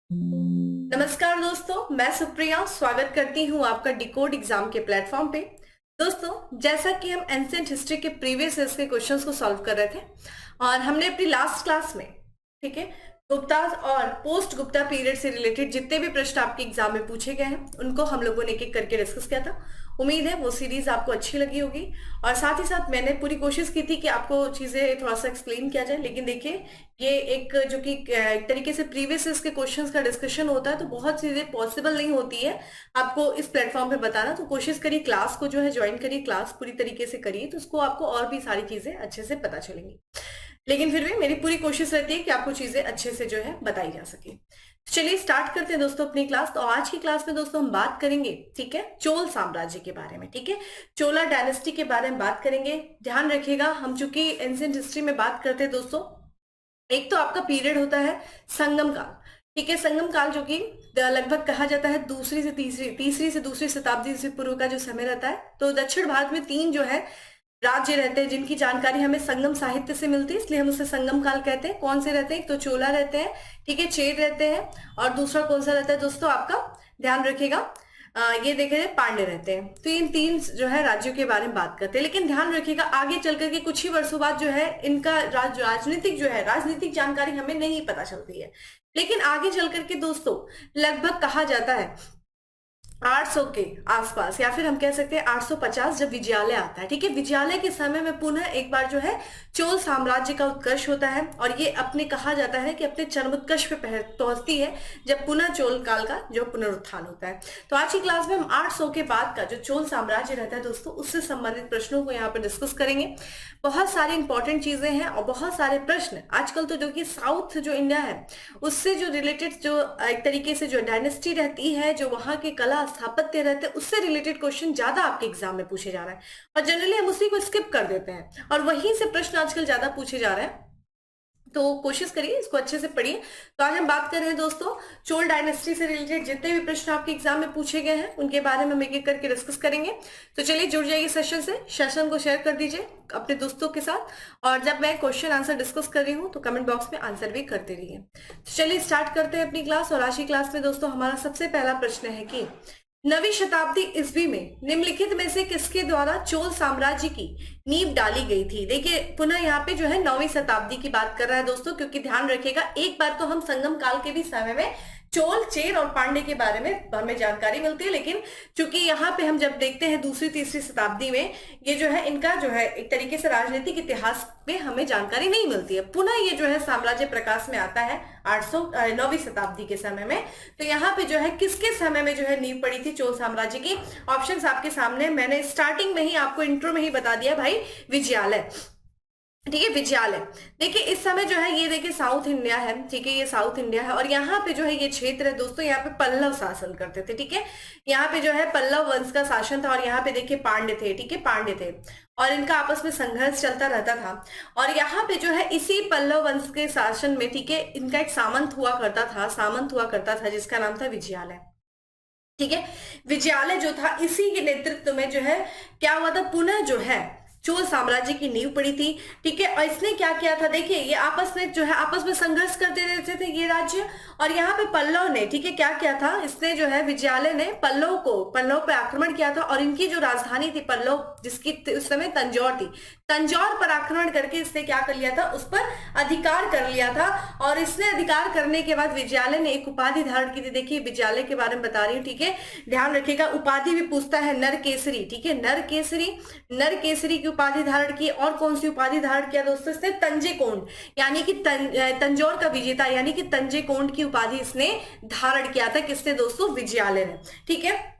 नमस्कार दोस्तों, मैं सुप्रिया स्वागत करती हूँ आपका डिकोड एग्जाम के प्लेटफॉर्म पे। दोस्तों, जैसा कि हम एंशिएंट हिस्ट्री के प्रीवियस ईयर्स के क्वेश्चंस को सॉल्व कर रहे थे और हमने अपनी लास्ट क्लास में, ठीक है, गुप्ता और पोस्ट गुप्ता पीरियड से रिलेटेड जितने भी प्रश्न आपके एग्जाम में पूछे गए हैं उनको हम लोगों ने एक एक करके डिस्कस किया था। उम्मीद है वो सीरीज आपको अच्छी लगी होगी और साथ ही साथ मैंने पूरी कोशिश की थी कि आपको चीजें थोड़ा सा एक्सप्लेन किया जाए। लेकिन देखिए, ये एक जो कि एक तरीके से प्रीवियस ईयर्स के क्वेश्चंस का डिस्कशन होता है तो बहुत चीजें पॉसिबल नहीं होती है आपको इस प्लेटफॉर्म पे बताना। तो कोशिश करिए, क्लास को जो है ज्वाइन करिए, क्लास पूरी तरीके से करिए तो उसको आपको और भी सारी चीजें अच्छे से पता चलेंगी। लेकिन फिर भी मेरी पूरी कोशिश रहती है कि आपको चीजें अच्छे से जो है बताई जा सके। चलिए स्टार्ट करते हैं दोस्तों अपनी क्लास। तो आज की क्लास में दोस्तों हम बात करेंगे, ठीक है, चोल साम्राज्य के बारे में, ठीक है, चोला डायनेस्टी के बारे में बात करेंगे। ध्यान रखिएगा, हम चूंकि एंशिएंट हिस्ट्री में बात करते हैं दोस्तों, एक तो आपका पीरियड होता है संगम काल, ठीक है, संगम काल जो कि लगभग कहा जाता है तीसरी से दूसरी शताब्दी से पूर्व का जो समय रहता है। तो दक्षिण भारत में तीन जो है राज्य रहते हैं जिनकी जानकारी हमें संगम साहित्य से मिलती है, इसलिए हम उसे संगम काल कहते हैं। कौन से रहते हैं? एक तो चोला रहते हैं, ठीक है, चेर रहते हैं, और दूसरा कौन सा रहता है दोस्तों आपका, ध्यान रखिएगा, ये देखे पांडे रहते हैं। तो इन तीन जो है राज्यों के बारे में बात करते हैं। लेकिन ध्यान रखिएगा, आगे चल करके कुछ ही वर्षों बाद जो है इनका राजनीतिक जानकारी हमें नहीं पता चलती है। लेकिन आगे चल करके दोस्तों लगभग कहा जाता है 800 के आसपास, या फिर हम कह सकते हैं 850, जब विजयालय आता है, ठीक है, विजयालय के समय में पुनः एक बार जो है चोल साम्राज्य का उत्कर्ष होता है और ये अपने कहा जाता है कि अपने चरमोत्कर्ष पे पहुंचती है जब पुनः चोल काल का जो पुनरुत्थान होता है। तो आज की क्लास में हम 800 के बाद का जो चोल साम्राज्य रहता है दोस्तों, उससे संबंधित प्रश्नों को यहाँ पर डिस्कस करेंगे। बहुत सारी इंपॉर्टेंट चीजें हैं और बहुत सारे प्रश्न आजकल तो जो कि साउथ जो इंडिया है उससे जो रिलेटेड जो एक तरीके से जो डायनेस्टी रहती है, जो वहां के कला स्थापत्य रहते हैं, उससे रिलेटेड क्वेश्चन ज्यादा आपके एग्जाम में पूछे जा रहा है और जनरली हम उसी को स्किप कर देते हैं और वहीं से प्रश्न आजकल ज्यादा पूछे जा रहे हैं। तो कोशिश करिए, इसको अच्छे से पढ़िए। तो आज हम बात कर रहे हैं दोस्तों चोल डायनेस्टी से रिलेटेड जितने भी प्रश्न आपके एग्जाम में पूछे गए हैं उनके बारे में हम एक एक करके डिस्कस करेंगे। तो चलिए जुड़ जाइए सेशन से, सेशन को शेयर कर दीजिए अपने दोस्तों के साथ, और जब मैं क्वेश्चन आंसर डिस्कस कर रही हूँ तो कमेंट बॉक्स में आंसर भी करते रहिए। तो चलिए स्टार्ट करते हैं अपनी क्लास। और आज की क्लास में दोस्तों हमारा सबसे पहला प्रश्न है कि 9वीं शताब्दी ईस्वी में निम्नलिखित में से किसके द्वारा चोल साम्राज्य की नींव डाली गई थी? देखिए पुनः यहाँ पे जो है 9वीं शताब्दी की बात कर रहा है दोस्तों, क्योंकि ध्यान रखिएगा एक बार तो हम संगम काल के भी समय में चोल, चेर और पांडे के बारे में हमें जानकारी मिलती है, लेकिन चूंकि यहाँ पे हम जब देखते हैं दूसरी तीसरी शताब्दी में ये जो है इनका जो है एक तरीके से राजनीतिक इतिहास में हमें जानकारी नहीं मिलती है। पुनः ये जो है साम्राज्य प्रकाश में आता है 9वीं शताब्दी के समय में। तो यहाँ पे जो है किसके समय में जो है नींव पड़ी थी चोल साम्राज्य की? ऑप्शंस आपके सामने, मैंने स्टार्टिंग में ही आपको इंट्रो में ही बता दिया भाई, विजयालय, ठीक है, विजयालय। देखिए इस समय जो है ये देखिए साउथ इंडिया है, ठीक है, ये साउथ इंडिया है और यहाँ पे जो है ये क्षेत्र है दोस्तों, यहाँ पे पल्लव शासन करते थे, ठीक है, यहाँ पे जो है पल्लव वंश का शासन था और यहाँ पे देखिए पांड्य थे, ठीक है, पांड्य थे और इनका आपस में संघर्ष चलता रहता था। और यहाँ पे जो है इसी पल्लव वंश के शासन में, ठीक है, इनका एक सामंत हुआ करता था जिसका नाम था विजयालय, ठीक है। विजयालय जो था इसी के नेतृत्व में जो है क्या हुआ था, पुनः जो है चोल साम्राज्य की नींव पड़ी थी, ठीक है। और इसने क्या किया था, देखिए ये आपस में जो है आपस में संघर्ष करते रहते थे ये राज्य, और यहाँ पे पल्लव ने, ठीक है, क्या किया था, इसने जो है विजयालय ने पल्लव पे आक्रमण किया था और इनकी जो राजधानी थी पल्लव, जिसकी उस समय तंजौर थी, तंजौर पर आक्रमण करके इसने क्या कर लिया था, उस पर अधिकार कर लिया था। और इसने अधिकार करने के बाद विजयालय ने एक उपाधि धारण की थी। देखिए विजयालय के बारे में बता रही हूँ, ठीक है, ध्यान रखिएगा, उपाधि भी पूछता है नरकेसरी, ठीक है, नरकेसरी की उपाधि धारण की। और कौन सी उपाधि धारण किया दोस्तों इसने? तंजेकोंड, यानी कि तंजौर का विजेता, यानी कि तंजेकोंड की उपाधि इसने धारण किया था। किसने दोस्तों? विजयालय ने, ठीक है।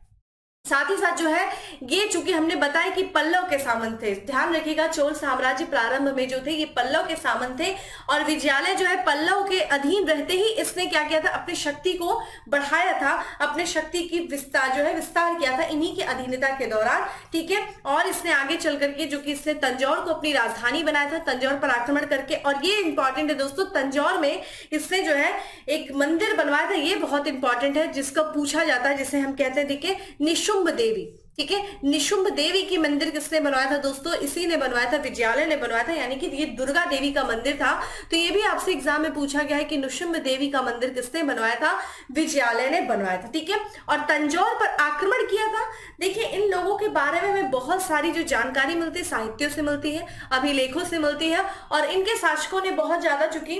साथ ही साथ जो है ये चूंकि हमने बताया कि पल्लव के सामंत थे, ध्यान रखिएगा चोल साम्राज्य प्रारंभ में जो थे ये पल्लव के सामंत थे और विजयालय जो है पल्लव के अधीन रहते ही इसने क्या किया था, अपनी शक्ति को बढ़ाया था, अपने शक्ति की विस्तार किया था इन्हीं के अधीनता के दौरान, ठीक है। और इसने आगे चल करके जो कि इसने तंजौर को अपनी राजधानी बनाया था, तंजौर पर आक्रमण करके। और ये इंपॉर्टेंट है दोस्तों, तंजौर में इसने जो है एक मंदिर बनवाया था, ये बहुत इंपॉर्टेंट है, जिसका पूछा जाता है, जिसे हम कहते हैं देखिए निशुंभ देवी, ठीक है। निशुंभ देवी की मंदिर किसने बनवाया था दोस्तों? इसी ने बनवाया था, विजयालय ने बनवाया था, यानी कि ये दुर्गा देवी का मंदिर था। तो ये भी आपसे एग्जाम में पूछा गया है कि निशुंभ देवी का मंदिर किसने बनवाया था? विजयालय ने बनवाया था। ठीक है। और तंजौर पर आक्रमण किया था। देखिए, इन लोगों के बारे में हमें बहुत सारी जो जानकारी मिलती है साहित्यों से मिलती है, अभिलेखों से मिलती है, और इनके शासकों ने बहुत ज्यादा चूंकि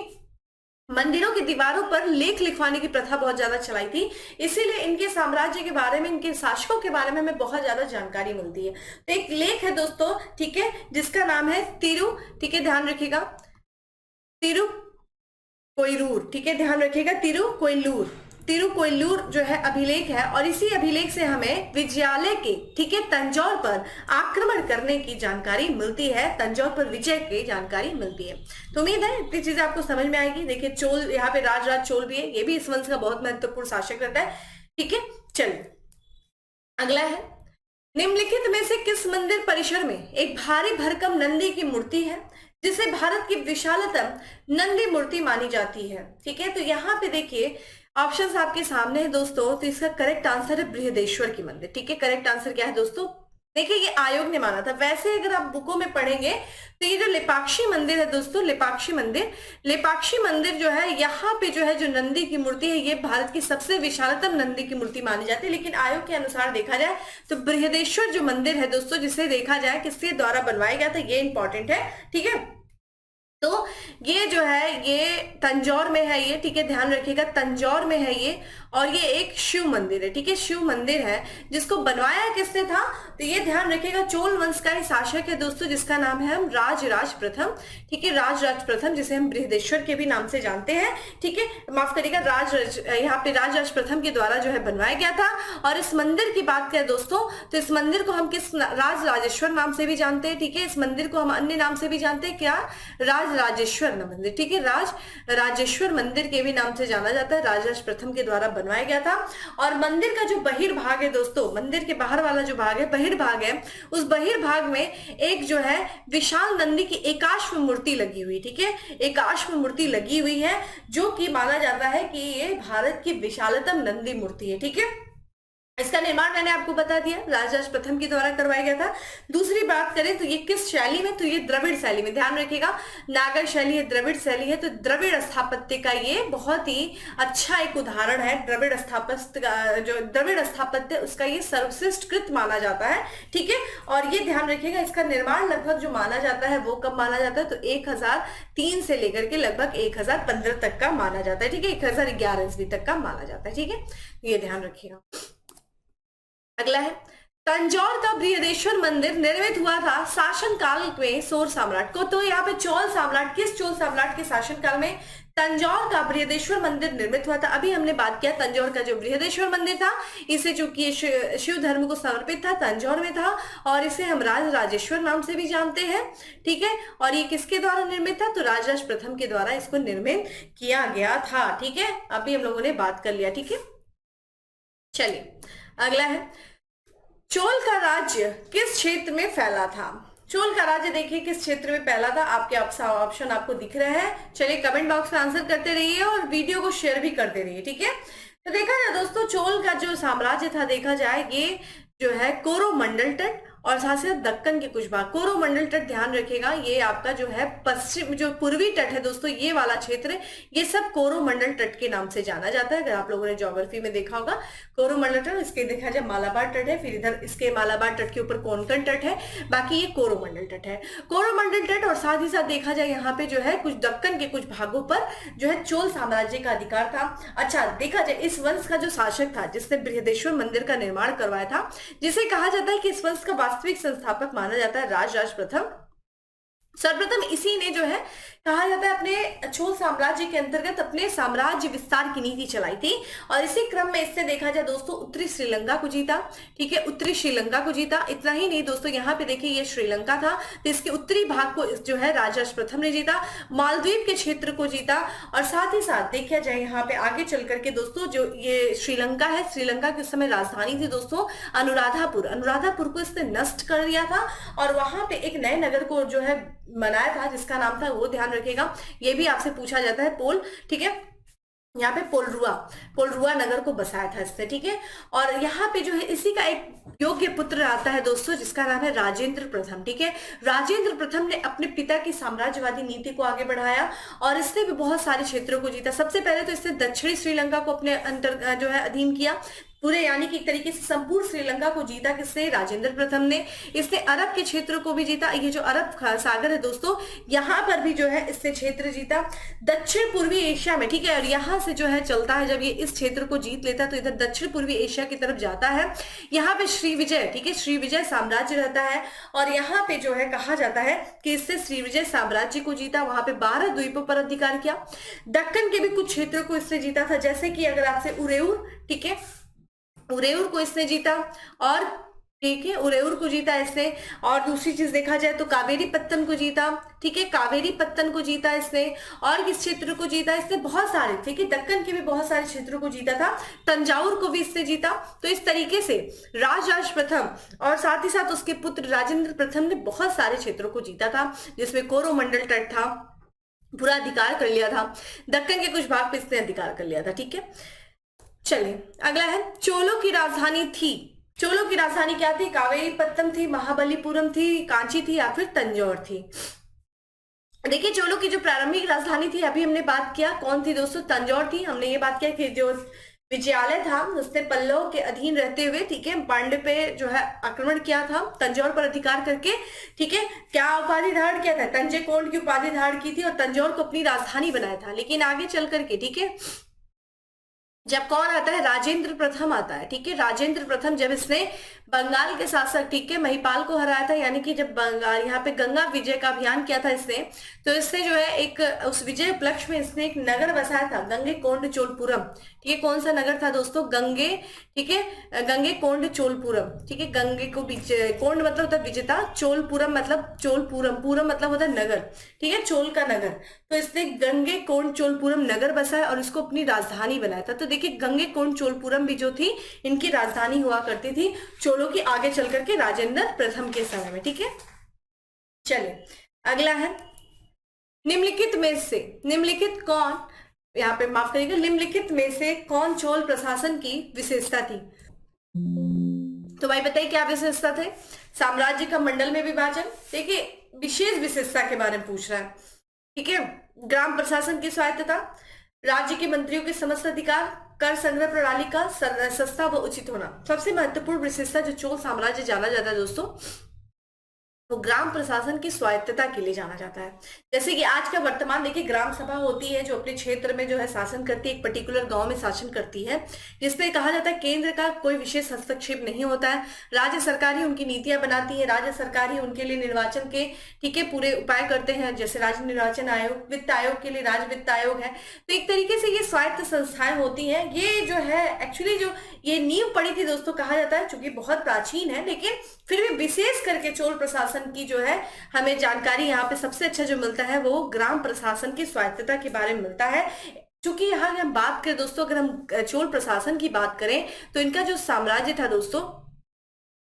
मंदिरों की दीवारों पर लेख लिखवाने की प्रथा बहुत ज्यादा चलाई थी, इसीलिए इनके साम्राज्य के बारे में, इनके शासकों के बारे में हमें बहुत ज्यादा जानकारी मिलती है। तो एक लेख है दोस्तों, ठीक है, जिसका नाम है तिरु, ठीक है, ध्यान रखिएगा, तिरुकोइलूर, ठीक है, ध्यान रखिएगा, तिरुकोइलूर जो है अभिलेख है, और इसी अभिलेख से हमें विजयालय के, ठीक है, तंजौर पर आक्रमण करने की जानकारी मिलती है, तंजौर पर विजय की जानकारी मिलती है। तो उम्मीद है इतनी चीजें आपको समझ में आएगी। देखिए, चोल, यहाँ पे राजराज चोल भी है, ये भी इस वंश का बहुत महत्वपूर्ण शासक रहता है। ठीक है, चलिए अगला है, निम्नलिखित में से किस मंदिर परिसर में एक भारी भरकम नंदी की मूर्ति है जिसे भारत की विशालतम नंदी मूर्ति मानी जाती है? ठीक है, तो यहाँ पे देखिए ऑप्शंस आपके सामने है दोस्तों। तो इसका करेक्ट आंसर है बृहदेश्वर की मंदिर। ठीक है, करेक्ट आंसर क्या है दोस्तों? देखिए, ये आयोग ने माना था। वैसे अगर आप बुकों में पढ़ेंगे तो ये जो लेपाक्षी मंदिर है दोस्तों, लेपाक्षी मंदिर जो है, यहाँ पे जो है जो नंदी की मूर्ति है, ये भारत की सबसे विशालतम नंदी की मूर्ति मानी जाती है। लेकिन आयोग के अनुसार देखा जाए तो बृहदेश्वर जो मंदिर है दोस्तों, जिसे देखा जाए किसके द्वारा बनवाया गया था, ये इंपॉर्टेंट है। ठीक है, तो ये जो है ये तंजौर में है ये, ठीक है, ध्यान रखिएगा, तंजौर में है ये, और ये एक शिव मंदिर है। ठीक है, शिव मंदिर है, जिसको बनवाया किसने था? तो ये ध्यान रखिएगा, चोल वंश का ही शासक है दोस्तों, जिसका नाम है हम राजराज प्रथम। ठीक है, राजराज प्रथम, जिसे हम बृहदेश्वर के भी नाम से जानते हैं। ठीक है, माफ करिएगा, यहाँ पे राजराज प्रथम के द्वारा जो है बनवाया गया था। और इस मंदिर की बात करें दोस्तों, तो इस मंदिर को हम किस राजराजेश्वर नाम से भी जानते हैं। ठीक है, इस मंदिर को हम अन्य नाम से भी जानते हैं, क्या? राजेश्वर मंदिर। ठीक है, राजेश्वर मंदिर के भी नाम से जाना जाता है, राजराज प्रथम के द्वारा बनवाया गया था। और मंदिर का जो बहिर्भाग है दोस्तों, मंदिर के बाहर वाला जो भाग है, बहिर्भाग है, उस बहिर्भाग में एक जो है विशाल नंदी की एकाश्म मूर्ति लगी हुई। ठीक है, एकाश्म मूर्ति लगी हुई है, जो कि माना जाता है कि ये भारत की विशालतम नंदी मूर्ति है। ठीक है, इसका निर्माण मैंने आपको बता दिया, राजराज प्रथम के द्वारा करवाया गया था। दूसरी बात करें तो ये किस शैली में? तो ये द्रविड़ शैली में, ध्यान रखिएगा, नागर शैली है, द्रविड़ शैली है। तो द्रविड़ स्थापत्य का ये बहुत ही अच्छा एक उदाहरण है। द्रविड़ स्थापत्य का जो द्रविड़ स्थापत्य, उसका ये सर्वश्रेष्ठ कृत माना जाता है। ठीक है, और ये ध्यान रखिएगा, इसका निर्माण लगभग जो माना जाता है वो कब माना जाता है? तो 1003 से लेकर के लगभग 1015 तक का माना जाता है। ठीक है, 1011 ईस्वी तक का माना जाता है। ठीक है, ये ध्यान रखिएगा। अगला है, तंजौर का बृहदेश्वर मंदिर निर्मित हुआ था शासन काल में सोर सम्राट को। तो यहाँ पे चोल सम्राट, किस चोल सम्राट के शासन काल में तंजौर का बृहदेश्वर मंदिर निर्मित हुआ था? अभी हमने बात किया तंजौर का जो बृहदेश्वर मंदिर था, इसे चूंकि शिव धर्म को समर्पित था, तंजौर में था, और इसे हम राजराजेश्वर नाम से भी जानते हैं। ठीक है, और ये किसके द्वारा निर्मित था? तो राजराज प्रथम के द्वारा इसको निर्मित किया गया था। ठीक है, अभी हम लोगों ने बात कर लिया। ठीक है, चलिए अगला है, चोल का राज्य किस क्षेत्र में फैला था? चोल का राज्य देखिए किस क्षेत्र में फैला था। आपके ऑप्शन आपको दिख रहे हैं। चलिए कमेंट बॉक्स में आंसर करते रहिए और वीडियो को शेयर भी करते रहिए। ठीक है, तो देखा जाए दोस्तों, चोल का जो साम्राज्य था, देखा जाए ये जो है कोरोमंडल तट और साथ ही दक्कन के कुछ भाग। कोरोमंडल तट ध्यान रखिएगा, ये आपका जो है पश्चिम, जो पूर्वी तट है दोस्तों, ये वाला क्षेत्र, ये सब कोरोमंडल तट के नाम से जाना जाता है। अगर आप लोगों ने ज्योग्राफी में देखा होगा, कोरोमंडल तट, इसके देखा जाए मालाबार तट है, फिर इधर इसके मालाबार तट के ऊपर कोंकण तट है, बाकी ये कोरोमंडल तट है। कोरोमंडल तट और साथ ही साथ देखा जाए यहाँ पे जो है कुछ दक्कन के कुछ भागों पर जो है चोल साम्राज्य का अधिकार था। अच्छा, देखा जाए इस वंश का जो शासक था, जिसने बृहदेश्वर मंदिर का निर्माण करवाया था, जिसे कहा जाता है कि इस वंश का वास्तविक संस्थापक माना जाता है राजराज प्रथम। सर्वप्रथम इसी ने जो है कहा जाता है अपने चोल साम्राज्य के अंतर्गत अपने साम्राज्य विस्तार की नीति चलाई थी, और इसी क्रम में इससे देखा जाए दोस्तों उत्तरी श्रीलंका को जीता। ठीक है, उत्तरी श्रीलंका को जीता। इतना ही नहीं दोस्तों, यहाँ पे देखिए ये श्रीलंका था, तो इसके उत्तरी भाग को जो है राजराज प्रथम ने जीता, मालदीव के क्षेत्र को जीता, और साथ ही साथ देखा जाए यहाँ पे आगे चल करके दोस्तों जो ये श्रीलंका है, श्रीलंका के उस समय राजधानी थी दोस्तों अनुराधापुर को इसने नष्ट कर दिया था, और वहां पे एक नए नगर को जो है बनाया था, जिसका नाम था, वो ध्यान रखिएगा, ये भी आपसे पूछा जाता है पोल। ठीक है, यहाँ पे पोलरुआ नगर को बसाया था इसने, ठीक है। और यहाँ पे जो है इसी का एक योग्य पुत्र आता है दोस्तों, जिसका नाम है राजेंद्र प्रथम, ठीक है। राजेंद्र प्रथम ने अपने पिता की साम्राज्यवादी नीति को आगे बढ़ाया और इसने भी बहुत सारे क्षेत्रों को जीता। सबसे पहले तो इसने दक्षिणी श्रीलंका को अपने अंतर जो है अधीन किया पूरे, यानी कि एक तरीके से संपूर्ण श्रीलंका को जीता किसने? राजेंद्र प्रथम ने। इसने अरब के क्षेत्र को भी जीता, ये जो अरब सागर है दोस्तों, यहाँ पर भी जो है इसने क्षेत्र जीता दक्षिण पूर्वी एशिया में, ठीक है। और यहाँ से जो है चलता है, जब ये इस क्षेत्र को जीत लेता है तो इधर दक्षिण पूर्वी एशिया की तरफ जाता है। यहाँ पे श्रीविजय, ठीक है, श्रीविजय साम्राज्य रहता है और यहाँ पे जो है कहा जाता है कि इससे श्रीविजय साम्राज्य को जीता, वहां पे 12 द्वीपों पर अधिकार किया। दक्कन के भी कुछ क्षेत्रों को इसने जीता था, जैसे कि अगर आपसे उरेउर, ठीक है, उरेउर को इसने जीता, और ठीक है उरेउर को जीता इसने। और दूसरी चीज देखा जाए तो कावेरी पत्तन को जीता, ठीक है, कावेरी पत्तन को जीता इसने। और किस क्षेत्र को जीता इसने? बहुत सारे, ठीक है, दक्कन के भी बहुत सारे क्षेत्रों को जीता था। तंजाउर को भी इसने जीता। तो इस तरीके से राजराज प्रथम और साथ ही साथ उसके पुत्र राजेंद्र प्रथम ने बहुत सारे क्षेत्रों को जीता था, जिसमें कोरोमंडल तट था, पूरा अधिकार कर लिया था। दक्कन के कुछ भाग पे इसने अधिकार कर लिया था, ठीक है। चलिए अगला है, चोलों की राजधानी थी। चोलों की राजधानी क्या थी? कावेरीपत्तनम थी, महाबलीपुरम थी, कांची थी या फिर तंजौर थी। देखिए चोलों की जो प्रारंभिक राजधानी थी, अभी हमने बात किया, कौन थी दोस्तों? तंजौर थी। हमने ये बात किया कि जो विजयालय था उसने पल्लव के अधीन रहते हुए, ठीक है, पांड्य पे जो है आक्रमण किया था, तंजौर पर अधिकार करके, ठीक है, क्या उपाधि धारण किया था? तंजे कोंड की उपाधि धारण की थी और तंजौर को अपनी राजधानी बनाया था। लेकिन आगे चल करके, ठीक है, जब कौन आता है? राजेंद्र प्रथम आता है, ठीक है। राजेंद्र प्रथम जब इसने बंगाल के शासक, ठीक है, महिपाल को हराया था, यानी कि जब बंगाल यहाँ पे गंगा विजय का अभियान किया था इसने, तो इसने जो है एक उस विजय उपलक्ष्य में इसने एक नगर बसाया था, गंगे कोंड चोलपुरम, ठीक है। कौन सा नगर था दोस्तों? गंगे, ठीक है, गंगे कोंड चोलपुरम, ठीक है। गंगे को कोंड मतलब होता है विजेता, चोलपुरम मतलब चोलपुरम, पूरम मतलब होता है नगर, ठीक है, चोल का नगर। तो इसने गंगे कोंड चोलपुरम नगर बसाया और इसको अपनी राजधानी बनाया था। तो देखिए गंगे कोंड चोलपुरम भी जो थी इनकी राजधानी हुआ करती थी चोलों की, आगे चल करके राजेंद्र प्रथम के समय में, ठीक है। चलिए अगला है, निम्नलिखित में से, निम्नलिखित कौन, यहाँ पे माफ करिएगा, निम्नलिखित में से कौन चोल प्रशासन की विशेषता थी? तो भाई बताइए क्या विशेषता थे? साम्राज्य का मंडल में विभाजन, देखिए विशेष विशेषता के बारे में पूछ रहा है, ठीक है। ग्राम प्रशासन की स्वायत्तता, राज्य के मंत्रियों के समस्त अधिकार, कर संग्रह प्रणाली का सस्ता व उचित होना। सबसे महत्वपूर्ण विशेषता जो चोल साम्राज्य जाना जाता है दोस्तों, तो ग्राम प्रशासन की स्वायत्तता के लिए जाना जाता है। जैसे कि आज का वर्तमान देखिए, ग्राम सभा होती है जो अपने क्षेत्र में जो है शासन करती है, एक पर्टिकुलर गांव में शासन करती है, जिसमें कहा जाता है केंद्र का कोई विशेष हस्तक्षेप नहीं होता है। राज्य सरकार ही उनकी नीतियां बनाती है, राज्य सरकार ही उनके लिए निर्वाचन के, ठीक है, पूरे उपाय करते हैं, जैसे राज्य निर्वाचन आयोग, वित्त आयोग के लिए राज्य वित्त आयोग है। तो एक तरीके से ये स्वायत्त संस्थाएं होती हैं। ये जो है एक्चुअली जो ये नींव पड़ी थी दोस्तों, कहा जाता है चूंकि बहुत प्राचीन है, लेकिन फिर भी विशेष करके चोल प्रशासन की जो है हमें जानकारी यहाँ पे सबसे अच्छा जो मिलता है वो ग्राम प्रशासन की स्वायत्तता के बारे में मिलता है। क्योंकि यहाँ हम बात करें दोस्तों, अगर हम चोल प्रशासन की बात करें तो इनका जो साम्राज्य था दोस्तों,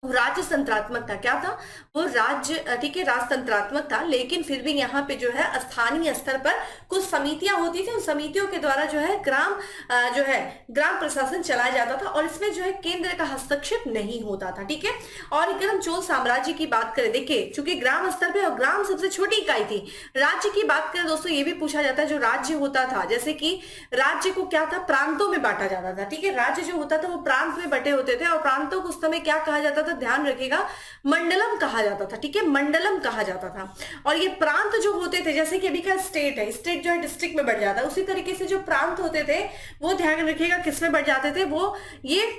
राज्य तंत्रात्मक था। क्या था वो? राज्य, ठीक है, राजतंत्रात्मक था। लेकिन फिर भी यहाँ पे जो है स्थानीय स्तर पर कुछ समितियां होती थी, उन समितियों के द्वारा जो है ग्राम प्रशासन चलाया जाता था और इसमें जो है केंद्र का हस्तक्षेप नहीं होता था, ठीक है। और अगर हम चोल साम्राज्य की बात करें, देखिए चूंकि ग्राम स्तर पे और ग्राम सबसे छोटी इकाई थी। राज्य की बात करें दोस्तों, ये भी पूछा जाता है जो राज्य होता था, जैसे कि राज्य को क्या था? प्रांतों में बांटा जाता था, ठीक है। राज्य जो होता था वो प्रांत में बटे होते थे और प्रांतों को उस समय क्या कहा जाता था? ध्यान रखिएगा, मंडलम कहा जाता था, ठीक है, मंडलम कहा जाता था। और ये प्रांत जो होते थे, जैसे कि अभी का स्टेट है, स्टेट जो है डिस्ट्रिक्ट में बढ़ जाता है, उसी तरीके से जो प्रांत होते थे वो ध्यान रखिएगा किस में बढ़ जाते थे? वो ये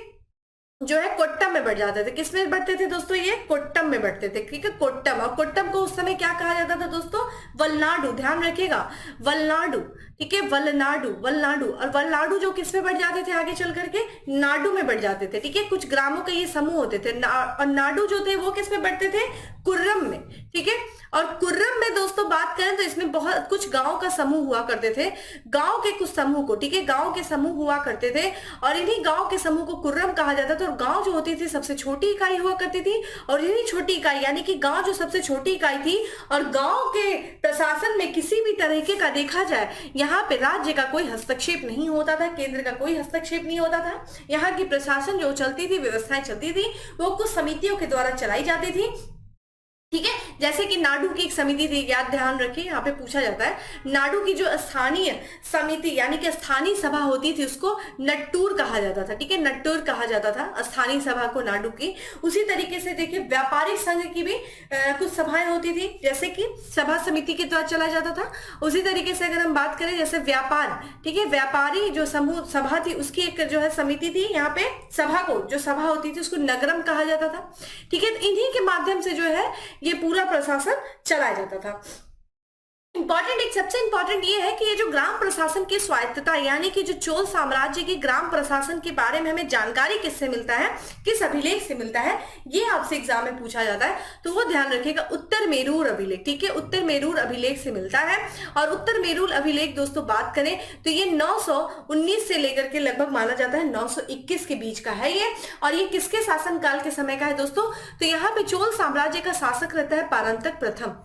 जो है कोट्टम में बढ़ जाते थे। किस में बढ़ते थे दोस्तों? ये कोट्टम में बढ़ते थे, ठीक है, कोट्टम। और कोट्टम को उस समय क्या कहा जाता था दोस्तों? वलनाडु, ध्यान रखिएगा, वलनाडु, ठीक है, वलनाडु, वलनाडु। और वलनाडु जो किस में बढ़ जाते थे आगे चल करके? नाडु में बढ़ जाते थे, ठीक है। कुछ ग्रामों के ये समूह होते थे और नाडु जो थे वो किस में बढ़ते थे? कुर्रम में, ठीक है। और कुर्रम में दोस्तों बात करें तो इसमें बहुत कुछ गांव का समूह हुआ करते थे, गांव के कुछ समूह को, ठीक है, गांव के समूह हुआ करते थे और इन्हीं गांव के समूह को कुर्रम कहा जाता था। और गांव जो होती थी सबसे छोटी इकाई हुआ करती थी, और यही छोटी इकाई यानी कि गांव जो सबसे छोटी इकाई थी, और गांव के प्रशासन में किसी भी तरीके का देखा जाए यहाँ पे राज्य का कोई हस्तक्षेप नहीं होता था, केंद्र का कोई हस्तक्षेप नहीं होता था। यहाँ की प्रशासन जो चलती थी, व्यवस्थाएं चलती थी, वो कुछ समितियों के द्वारा चलाई जाती थी। ठीक है, जैसे कि नाडू की एक समिति थी, याद ध्यान रखिए, यहाँ पे पूछा जाता है नाडू की जो स्थानीय समिति यानी कि स्थानीय सभा होती थी उसको नट्टूर कहा जाता था। ठीक है, नट्टूर कहा जाता था स्थानीय सभा को नाडू की। उसी तरीके से देखिए व्यापारिक संघ की भी कुछ सभाएं होती थी, जैसे कि सभा समिति के द्वारा चला जाता था। उसी तरीके से अगर हम बात करें जैसे व्यापार, ठीक है, व्यापारी जो समूह सभा थी उसकी एक जो है समिति थी, यहाँ पे सभा को जो सभा होती थी उसको नगरम कहा जाता था। ठीक है, इन्हीं के माध्यम से जो है ये पूरा प्रशासन चलाया जाता था। इंपॉर्टेंट, एक सबसे इंपॉर्टेंट ये है कि ये जो ग्राम प्रशासन की स्वायत्तता यानी कि जो चोल साम्राज्य की ग्राम प्रशासन के बारे में हमें जानकारी किससे मिलता है, किस अभिलेख से मिलता है, ये आपसे एग्जाम में पूछा जाता है, तो वो ध्यान रखिएगा उत्तर मेरूर अभिलेख। ठीक है, उत्तर मेरूर अभिलेख से मिलता है। और उत्तर मेरूर अभिलेख दोस्तों बात करें तो ये 919 से लेकर के लगभग माना जाता है 921 के बीच का है ये। और ये किसके शासनकाल के समय का है दोस्तों, तो यहाँ पे चोल साम्राज्य का शासक रहता है पारंतक प्रथम।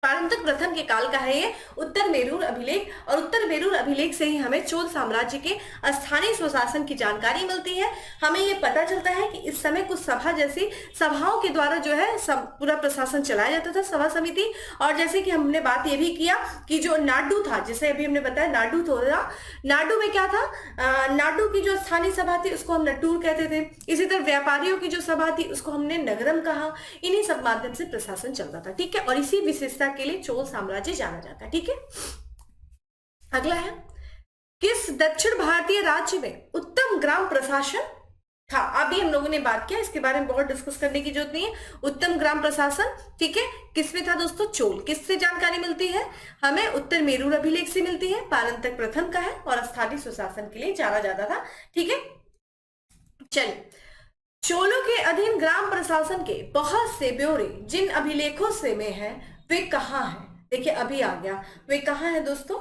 पारंतक प्रथम के काल का है ये उत्तर मेरूर अभिलेख। और उत्तर मेरूर अभिलेख से ही हमें चोल साम्राज्य के स्थानीय स्वशासन की जानकारी मिलती है। हमें ये पता चलता है कि इस समय कुछ सभा जैसी सभाओं के द्वारा जो है पूरा प्रशासन चलाया जाता था, सभा समिति। और जैसे कि हमने बात ये भी किया कि जो नाडू था, जैसे अभी हमने बताया नाडू था, नाडू में क्या था, नाडू की जो स्थानीय सभा थी उसको हम नट्टूर कहते थे। इसी तरह व्यापारियों की जो सभा थी उसको हमने नगरम कहा। इन्हीं सब माध्यम से प्रशासन चलता था। ठीक है, और इसी विशेषता के लिए चोल साम्राज्य जाना जाता है। ठीक है, अगला है किस दक्षिण भारतीय राज्य में उत्तम ग्राम प्रशासन था। अभी हम लोगों ने बात किया, इसके बारे में बहुत डिस्कस करने की जरूरत नहीं है। उत्तम ग्राम प्रशासन, ठीक है, किसमें था दोस्तों, चोल। किससे जानकारी मिलती है हमें, उत्तर मेरूर अभिलेख से मिलती है, पारंतक प्रथम का है और स्थानीय सुशासन के लिए जाना जाता था। ठीक है, चलिए, चोलों के अधीन ग्राम प्रशासन के बहुत से ब्यौरे जिन अभिलेखों से में है वे कहाँ हैं। देखिए अभी आ गया, वे कहाँ है दोस्तों,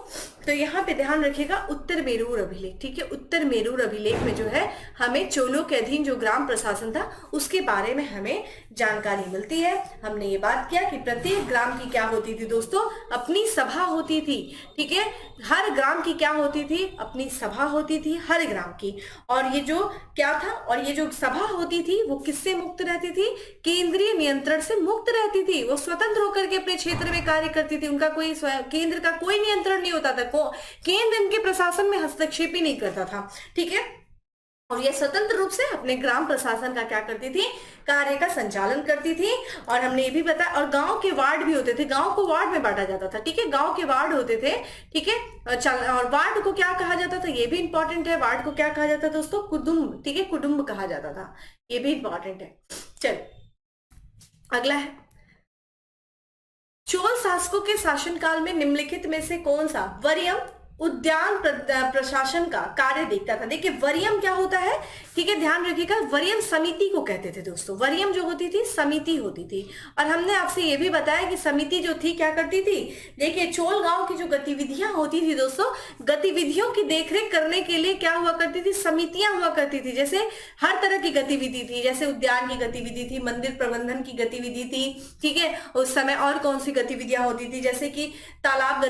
तो यहाँ पे ध्यान रखिएगा उत्तर मेरूर अभिलेख। ठीक है, उत्तर मेरूर अभिलेख में जो है हमें चोलों के अधीन जो ग्राम प्रशासन था उसके बारे में हमें जानकारी मिलती है। हमने ये बात किया कि प्रत्येक ग्राम की क्या होती थी दोस्तों, अपनी सभा होती थी। ठीक है, हर ग्राम की क्या होती थी, अपनी सभा होती थी हर ग्राम की। और ये जो क्या था, और ये जो सभा होती थी वो किससे मुक्त रहती थी, केंद्रीय नियंत्रण से मुक्त रहती थी। वो स्वतंत्र होकर के अपने क्षेत्र में कार्य करती थी, उनका कोई केंद्र का कोई नियंत्रण नहीं होता था, केंद्र इनके प्रशासन में हस्तक्षेप ही नहीं करता था। ठीक है, और ये स्वतंत्र रूप से अपने ग्राम प्रशासन का क्या करती थी, कार्य का संचालन करती थी। और हमने ये भी बताया, और गांव के वार्ड भी होते थे, गांव को वार्ड में बांटा जाता था। ठीक है, गांव के वार्ड होते थे। ठीक है, और वार्ड को क्या कहा जाता था, ये भी इंपॉर्टेंट है, वार्ड को क्या कहा जाता था दोस्तों, कुटुंब। ठीक है, कुटुंब कहा जाता था, ये भी इंपॉर्टेंट है। चलो अगला है, चोल शासकों के शासनकाल में निम्नलिखित में से कौन सा वरीयम उद्यान प्रशासन का कार्य देखता था। देखिए वरीयम क्या होता है, ठीक है, ध्यान रखिएगा, वरीयम समिति को कहते थे दोस्तों। वरीयम जो होती थी समिति होती थी। और हमने आपसे ये भी बताया कि समिति जो थी क्या करती थी, देखिए चोल गांव की जो गतिविधियां होती थी दोस्तों, गतिविधियों की देखरेख करने के लिए क्या हुआ करती थी, समितियां हुआ करती थी। जैसे हर तरह की गतिविधि थी, जैसे उद्यान की गतिविधि थी, मंदिर प्रबंधन की गतिविधि थी। ठीक है, उस समय और कौन सी गतिविधियां होती थी, जैसे कि तालाब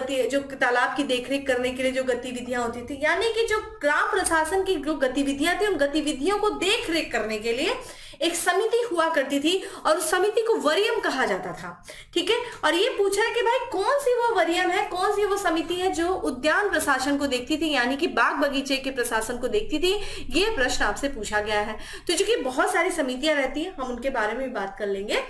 की देखरेख करने के लिए जो गतिविधियां होती थी, यानी कि जो ग्राम प्रशासन की जो गतिविधियां थी उन गतिविधियों को देख रेख करने के लिए एक समिति हुआ करती थी और उस समिति को वरीयम कहा जाता था। ठीक है, और ये पूछा है कि भाई कौन सी वो वरीयम है, कौन सी वो समिति है जो उद्यान प्रशासन को देखती थी, यानी कि बाग बगीचे के प्रशासन को देखती थी। ये प्रश्न आपसे पूछा गया है। तो चूंकि बहुत सारी समितियां रहती है, हम उनके बारे में भी बात कर लेंगे।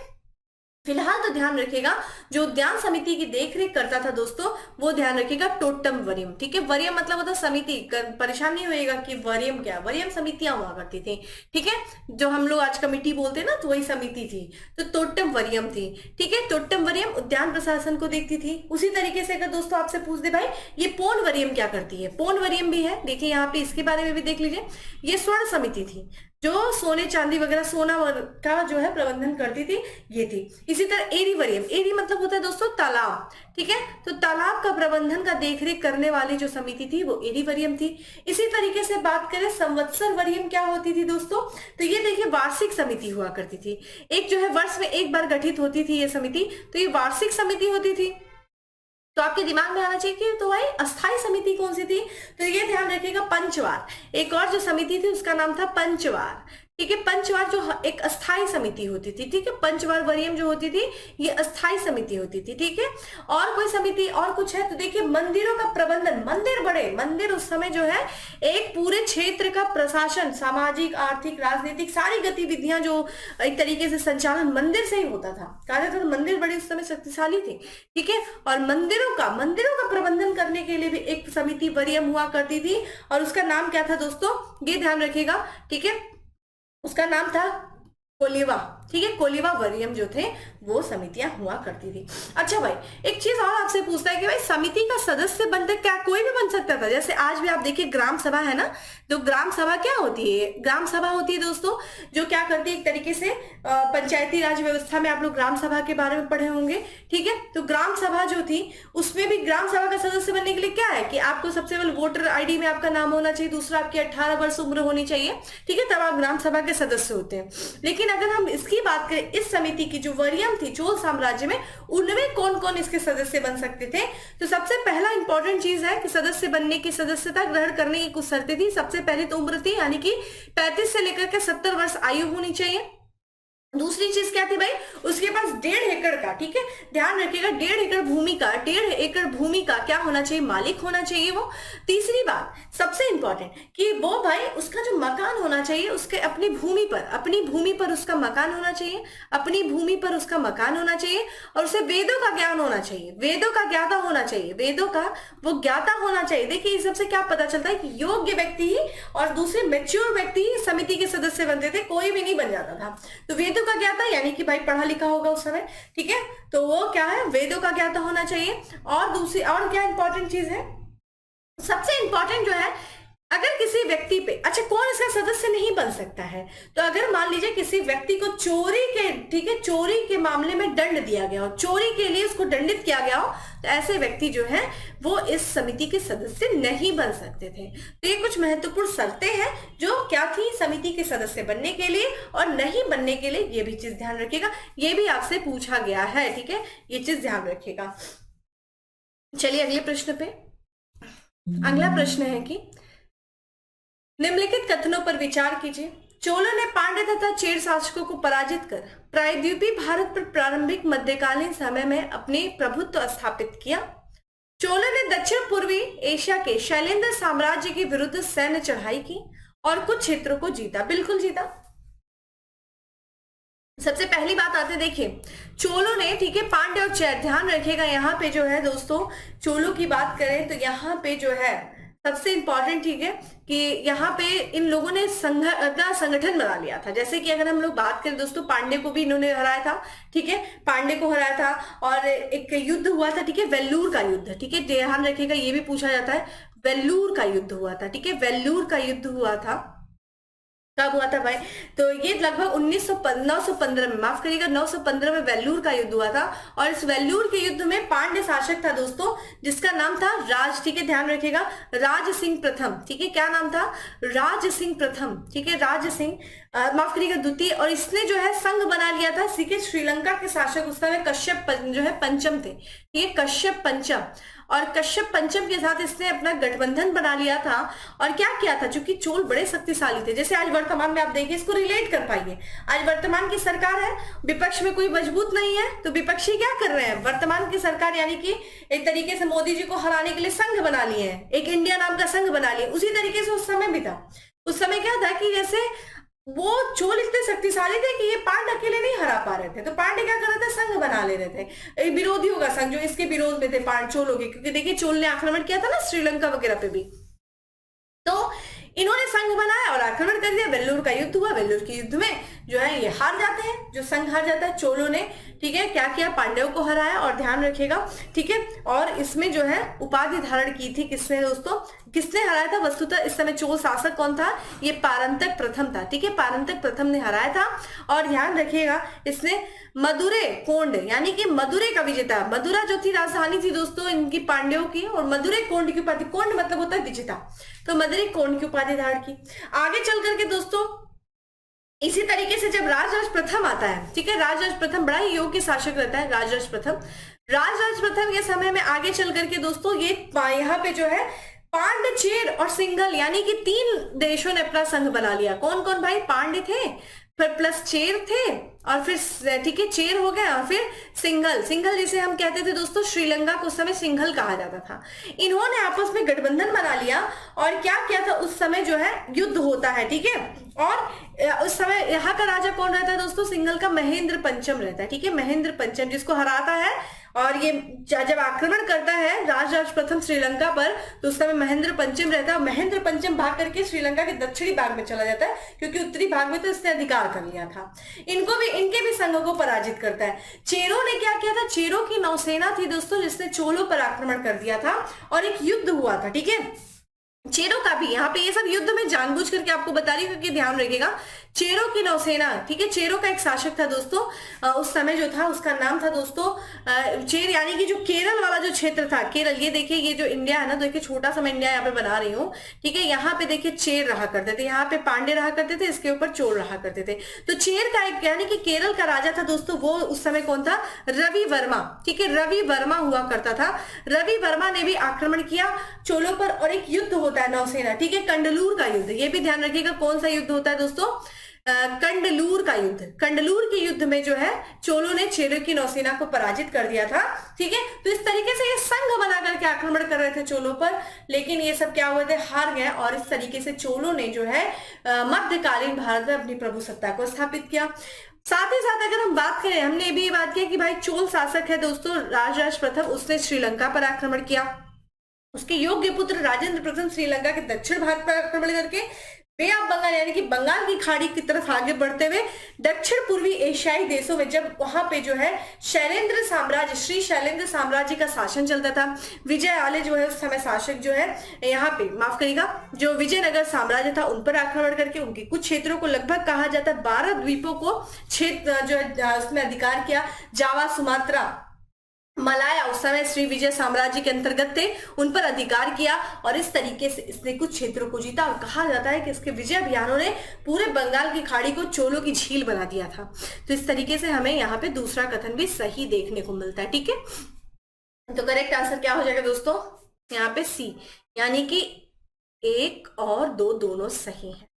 फिलहाल तो ध्यान रखिएगा जो उद्यान समिति की देखरेख करता था दोस्तों, वो ध्यान रखिएगा टोटम वरीयम। ठीक है, वरीयम मतलब होता समिति, परेशान नहीं होएगा कि वरीयम क्या, वरीयम समितियां हुआ करती थी। ठीक है, जो हम लोग आज कमेटी बोलते हैं ना, तो वही समिति थी, तो टोटम वरीयम थी। ठीक है, टोटम वरीयम उद्यान प्रशासन को देखती थी। उसी तरीके से अगर दोस्तों आपसे पूछ दे भाई ये पौन वरीयम क्या करती है, पौन वरीयम भी है, देखिए यहाँ पे इसके बारे में भी देख लीजिए। ये स्वर्ण समिति थी, जो सोने चांदी वगैरह सोना का जो है प्रबंधन करती थी ये थी। इसी तरह एरीवरियम, एरी मतलब होता है दोस्तों तालाब, ठीक है, तो तालाब का प्रबंधन का देखरेख करने वाली जो समिति थी वो एरीवरियम थी। इसी तरीके से बात करें संवत्सर वरियम क्या होती थी दोस्तों, तो ये देखिए वार्षिक समिति हुआ करती थी, एक जो है वर्ष में एक बार गठित होती थी ये समिति, तो ये वार्षिक समिति होती थी। तो आपके दिमाग में आना चाहिए कि तो भाई अस्थाई समिति कौन सी थी, तो ये ध्यान रखिएगा पंचवार, एक और जो समिति थी उसका नाम था पंचवार, ठीक है। पंचवार जो एक अस्थाई समिति होती थी, ठीक है, पंचवार वरियम जो होती थी ये अस्थाई समिति होती थी, ठीक है। और कोई समिति और कुछ है तो देखिए मंदिरों का प्रबंधन, मंदिर बड़े मंदिर उस समय जो है एक पूरे क्षेत्र का प्रशासन, सामाजिक आर्थिक राजनीतिक सारी गतिविधियां जो एक तरीके से संचालन मंदिर से ही होता था, कहा जाता था मंदिर बड़ी उस समय शक्तिशाली थी, ठीक है। और मंदिरों का प्रबंधन करने के लिए भी एक समिति वरियम हुआ करती थी और उसका नाम क्या था दोस्तों, ये ध्यान रखिएगा, ठीक है, उसका नाम था कोलिवा, ठीक है, कोलिवा वरियम जो थे वो समितियां हुआ करती थी। अच्छा भाई एक चीज और आपसे पूछता है कि भाई समिति का सदस्य बनते क्या कोई भी बन सकता था, जैसे आज भी आप देखिए ग्राम सभा है ना, तो ग्राम सभा क्या होती है, ग्राम सभा होती है दोस्तों जो क्या करती है एक तरीके से पंचायती राज व्यवस्था में आप लोग ग्राम सभा के बारे में पढ़े होंगे, ठीक है। तो ग्राम सभा जो थी उसमें भी ग्राम सभा का सदस्य बनने के लिए क्या है कि आपको सबसे पहले वोटर आईडी में आपका नाम होना चाहिए, दूसरा आपकी 18 वर्ष उम्र होनी चाहिए, ठीक है, तब आप ग्राम सभा के सदस्य होते हैं। लेकिन अगर हम इसकी बात करें इस समिति की जो वरियम थी चोल साम्राज्य में, उनमें कौन कौन इसके सदस्य बन सकते थे, तो सबसे पहला इंपॉर्टेंट चीज है कि सदस्य बनने की, सदस्यता ग्रहण करने की कुछ शर्तें थी। सबसे पहले तो उम्र थी, यानी कि 35 से लेकर के 70 वर्ष आयु होनी चाहिए। दूसरी चीज क्या थी भाई, उसके पास 1.5 एकड़ का, ठीक है, ध्यान रखिएगा 1.5 एकड़ भूमि का, 1.5 एकड़ भूमि का क्या होना चाहिए, मालिक होना चाहिए वो। तीसरी बात सबसे इंपॉर्टेंट कि वो भाई उसका जो मकान होना चाहिए उसके अपनी भूमि पर उसका मकान होना चाहिए, अपनी भूमि पर उसका मकान होना चाहिए, और उसे वेदों का ज्ञान होना चाहिए, वेदों का ज्ञाता होना चाहिए, वेदों का वो ज्ञाता होना चाहिए। देखिए इस सबसे क्या पता चलता है कि योग्य व्यक्ति ही और दूसरे मैच्योर व्यक्ति ही समिति के सदस्य बनते थे, कोई भी नहीं बन जाता था। तो वेदों का ज्ञाता यानी कि भाई पढ़ा लिखा होगा उस समय, ठीक है, तो वो क्या है वेदों का ज्ञाता होना चाहिए। और दूसरी और क्या इंपॉर्टेंट चीज है, सबसे इंपॉर्टेंट जो है अगर किसी व्यक्ति पे, अच्छा कौन इसका सदस्य नहीं बन सकता है, तो अगर मान लीजिए किसी व्यक्ति को चोरी के, ठीक है, चोरी के मामले में दंड दिया गया हो, चोरी के लिए उसको दंडित किया गया हो, तो ऐसे व्यक्ति जो है वो इस समिति के सदस्य नहीं बन सकते थे। तो ये कुछ महत्वपूर्ण शर्तें हैं जो क्या थी समिति के सदस्य बनने के लिए और नहीं बनने के लिए, ये भी चीज ध्यान रखिएगा, ये भी आपसे पूछा गया है, ठीक है, ये चीज ध्यान रखिएगा। चलिए अगले प्रश्न पे, अगला प्रश्न है कि निम्नलिखित कथनों पर विचार कीजिए। चोलों ने पांड्य तथा चेर शासकों को पराजित कर प्रायद्वीपीय भारत पर प्रारंभिक मध्यकालीन समय में अपने प्रभुत्व स्थापित किया। चोलों ने दक्षिण पूर्वी एशिया के शैलेंद्र साम्राज्य के विरुद्ध सैन्य चढ़ाई की और कुछ क्षेत्रों को जीता, बिल्कुल जीता। सबसे पहली बात आते देखिए चोलों ने, ठीक है, पांड्य और चेर, ध्यान रखिएगा यहाँ पे जो है दोस्तों चोलों की बात करें तो यहाँ पे जो है सबसे इंपॉर्टेंट, ठीक है, कि यहाँ पे इन लोगों ने अपना संगठन बना लिया था। जैसे कि अगर हम लोग बात करें दोस्तों पांड्य को भी इन्होंने हराया था, ठीक है, पांड्य को हराया था और एक युद्ध हुआ था, ठीक है, वेल्लूर का युद्ध, ठीक है, ध्यान रखिएगा ये भी पूछा जाता है, वेल्लूर का युद्ध हुआ था, ठीक है, वेल्लूर का युद्ध हुआ था, कब हुआ था भाई, तो ये लगभग 915 में, माफ करिएगा 915 में वेल्लूर का युद्ध हुआ था। और इस वेल्लूर के युद्ध में पांड्य शासक था दोस्तों जिसका नाम था राज, ठीक है, ध्यान रखिएगा राज सिंह प्रथम, ठीक है, क्या नाम था, राज सिंह प्रथम, ठीक है, राज सिंह माफ करिएगा द्वितीय। और इसने जो है संघ बना लिया था, ठीक है, श्रीलंका के शासक उस समय कश्यप जो है पंचम थे, ठीक है, कश्यप पंचम, और कश्यप पंचम के साथ इसने अपना गठबंधन बना लिया था। और क्या किया था, चूंकि चोल बड़े शक्तिशाली थे, जैसे आज वर्तमान में आप देखिए इसको रिलेट कर पाइए, आज वर्तमान की सरकार है, विपक्ष में कोई मजबूत नहीं है, तो विपक्षी क्या कर रहे हैं, वर्तमान की सरकार यानी कि एक तरीके से मोदी जी को हराने के लिए संघ बना लिए हैं, एक इंडिया नाम का संघ बना लिए। उसी तरीके से उस समय भी था, उस समय क्या था कि जैसे वो चोल इतने शक्तिशाली थे कि ये पांड्य अकेले नहीं हरा पा रहे थे, तो पांड्य क्या कर रहे थे, संघ बना ले रहे थे, विरोधियों का संघ जो इसके विरोध में थे पांड्य चोलों के, क्योंकि देखिए चोल ने आक्रमण किया था ना श्रीलंका वगैरह पे भी, तो इन्होंने संघ बनाया और आक्रमण कर दिया। वेल्लूर का युद्ध हुआ, वेल्लूर के युद्ध में जो है ये हार जाते हैं, जो संघ हार जाता है। चोलों ने ठीक है क्या किया, पांड्यों को हराया। और ध्यान रखिएगा ठीक है, और इसमें जो है उपाधि धारण की थी किसने दोस्तों, किसने हराया था वस्तुतः इस समय चोल शासक कौन था, ये पारंतक प्रथम था। ठीक है, पारंतक प्रथम ने हराया था। और ध्यान रखिएगा इसने मदुरै कोंड यानी कि मदुरै का विजेता, मदुरा जो थी राजधानी थी दोस्तों इनकी पांड्यों की, और मदुरै कोंड की उपाधि, कोंड मतलब होता है विजेता, तो मदुरै कोंड की उपाधि धारण की। आगे चल करके दोस्तों इसी तरीके से जब राजराज प्रथम आता है, ठीक है, राजराज प्रथम बड़ा ही योग्य शासक रहता है राजराज प्रथम। राजराज प्रथम के समय में आगे चल करके दोस्तों ये यहाँ पे जो है पांड्य, चेर और सिंघल यानी कि 3 देशों ने अपना संघ बना लिया। कौन कौन भाई, पांड्य थे, फिर प्लस चेर थे, और फिर ठीक है चेर हो गया, और फिर सिंघल, सिंघल जिसे हम कहते थे दोस्तों श्रीलंका को उस समय सिंघल कहा जाता था। इन्होंने आपस में गठबंधन बना लिया और क्या किया था, उस समय जो है युद्ध होता है। ठीक है, और उस समय यहाँ का राजा कौन रहता है दोस्तों, सिंघल का महेंद्र पंचम रहता है। ठीक है, महेंद्र पंचम जिसको हराता है, और ये जब आक्रमण करता है राजराज प्रथम श्रीलंका पर, तो उस समय महेंद्र पंचम रहता है। महेंद्र पंचम भाग करके श्रीलंका के दक्षिणी भाग में चला जाता है, क्योंकि उत्तरी भाग में तो इसने अधिकार कर लिया था। इनके भी संघ को पराजित करता है। चेरों ने क्या किया था, चेरों की नौसेना थी दोस्तों जिसने चोलों पर आक्रमण कर दिया था, और एक युद्ध हुआ था। ठीक है, चेरों का भी यहाँ पे ये सब युद्ध में जानबूझ करके आपको बता रही हूँ, क्योंकि ध्यान रखिएगा चेरों की नौसेना, ठीक है, चेरों का एक शासक था दोस्तों उस समय जो था, उसका नाम था दोस्तों चेर, यानी कि जो केरल वाला जो क्षेत्र था, केरल, ये देखिए ये जो इंडिया है ना, देखिए छोटा सा मैं इंडिया यहाँ पे बना रही हूँ। ठीक है, यहाँ पे देखिए चेर रहा करते थे, यहाँ पे पांडे रहा करते थे, इसके ऊपर चोल रहा करते थे। तो चेर का एक यानी कि केरल का राजा था दोस्तों, वो उस समय कौन था, रवि वर्मा। ठीक है, रवि वर्मा हुआ करता था। रवि वर्मा ने भी आक्रमण किया चोलों पर, और एक युद्ध होता है नौसेना, ठीक है, कंडलूर का युद्ध। ये भी ध्यान रखिएगा कौन सा युद्ध होता है दोस्तों, कंडलूर का युद्ध। कंडलूर के युद्ध में जो है चोलों ने चेरों की नौसेना को पराजित कर दिया था। ठीक है, तो इस तरीके से ये संघ बना करके आक्रमण कर रहे थे चोलों पर, लेकिन ये सब क्या हुए थे, हार गए। और इस तरीके से चोलों ने जो है मध्यकालीन भारत में अपनी प्रभुसत्ता को स्थापित किया। साथ ही साथ अगर हम बात करें, हमने ये भी बात किया कि भाई चोल शासक है दोस्तों राजराज प्रथम, उसने श्रीलंका पर आक्रमण किया। उसके योग्य पुत्र राजेंद्र प्रथम श्रीलंका के दक्षिण भाग पर आक्रमण करके बे ऑफ बंगाल यानी कि बंगाल की खाड़ी की तरफ आगे बढ़ते हुए दक्षिण पूर्वी एशियाई देशों में, जब वहां पे जो है शैलेंद्र साम्राज्य, श्री शैलेंद्र साम्राज्य का शासन चलता था। विजय आले जो है उस समय शासक जो है यहाँ पे, माफ करिएगा, जो विजयनगर साम्राज्य था उन पर आक्रमण करके उनके कुछ क्षेत्रों को, लगभग कहा जाता है 12 द्वीपों को क्षेत्र जो है उसमें अधिकार किया। जावा, सुमात्रा, मलाया उस समय श्री विजय साम्राज्य के अंतर्गत थे, उन पर अधिकार किया, और इस तरीके से इसने कुछ क्षेत्रों को जीता। और कहा जाता है कि इसके विजय अभियानों ने पूरे बंगाल की खाड़ी को चोलों की झील बना दिया था। तो इस तरीके से हमें यहाँ पे दूसरा कथन भी सही देखने को मिलता है। ठीक है, तो करेक्ट आंसर क्या हो जाएगा दोस्तों, यहाँ पे सी, यानी कि 1 और 2 दोनों सही है।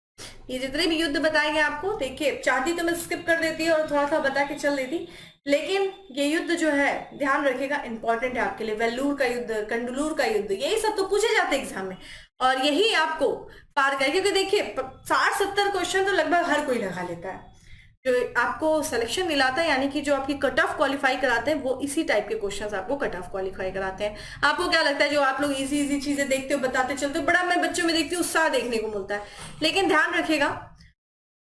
ये जितने भी युद्ध बताए गए आपको, देखिए चाहती तो मैं स्किप कर देती और थोड़ा सा बता के चल देती, लेकिन ये युद्ध जो है ध्यान रखिएगा इंपॉर्टेंट है आपके लिए। वेल्लूर का युद्ध, कंडलूर का युद्ध, यही सब तो पूछे जाते हैं एग्जाम में, और यही आपको पार कर, क्योंकि देखिए 60-70 क्वेश्चन तो लगभग हर कोई लगा लेता है। जो आपको सिलेक्शन दिलाता है, यानी कि जो आपकी कट ऑफ क्वालिफाई कराते हैं, वो इसी टाइप के क्वेश्चंस आपको कट ऑफ क्वालिफाई कराते हैं। आपको क्या लगता है, जो आप लोग इजी इजी चीजें देखते हो, बताते चलते हो, बड़ा मैं बच्चों में देखती हूँ उत्साह देखने को मिलता है, लेकिन ध्यान रखिएगा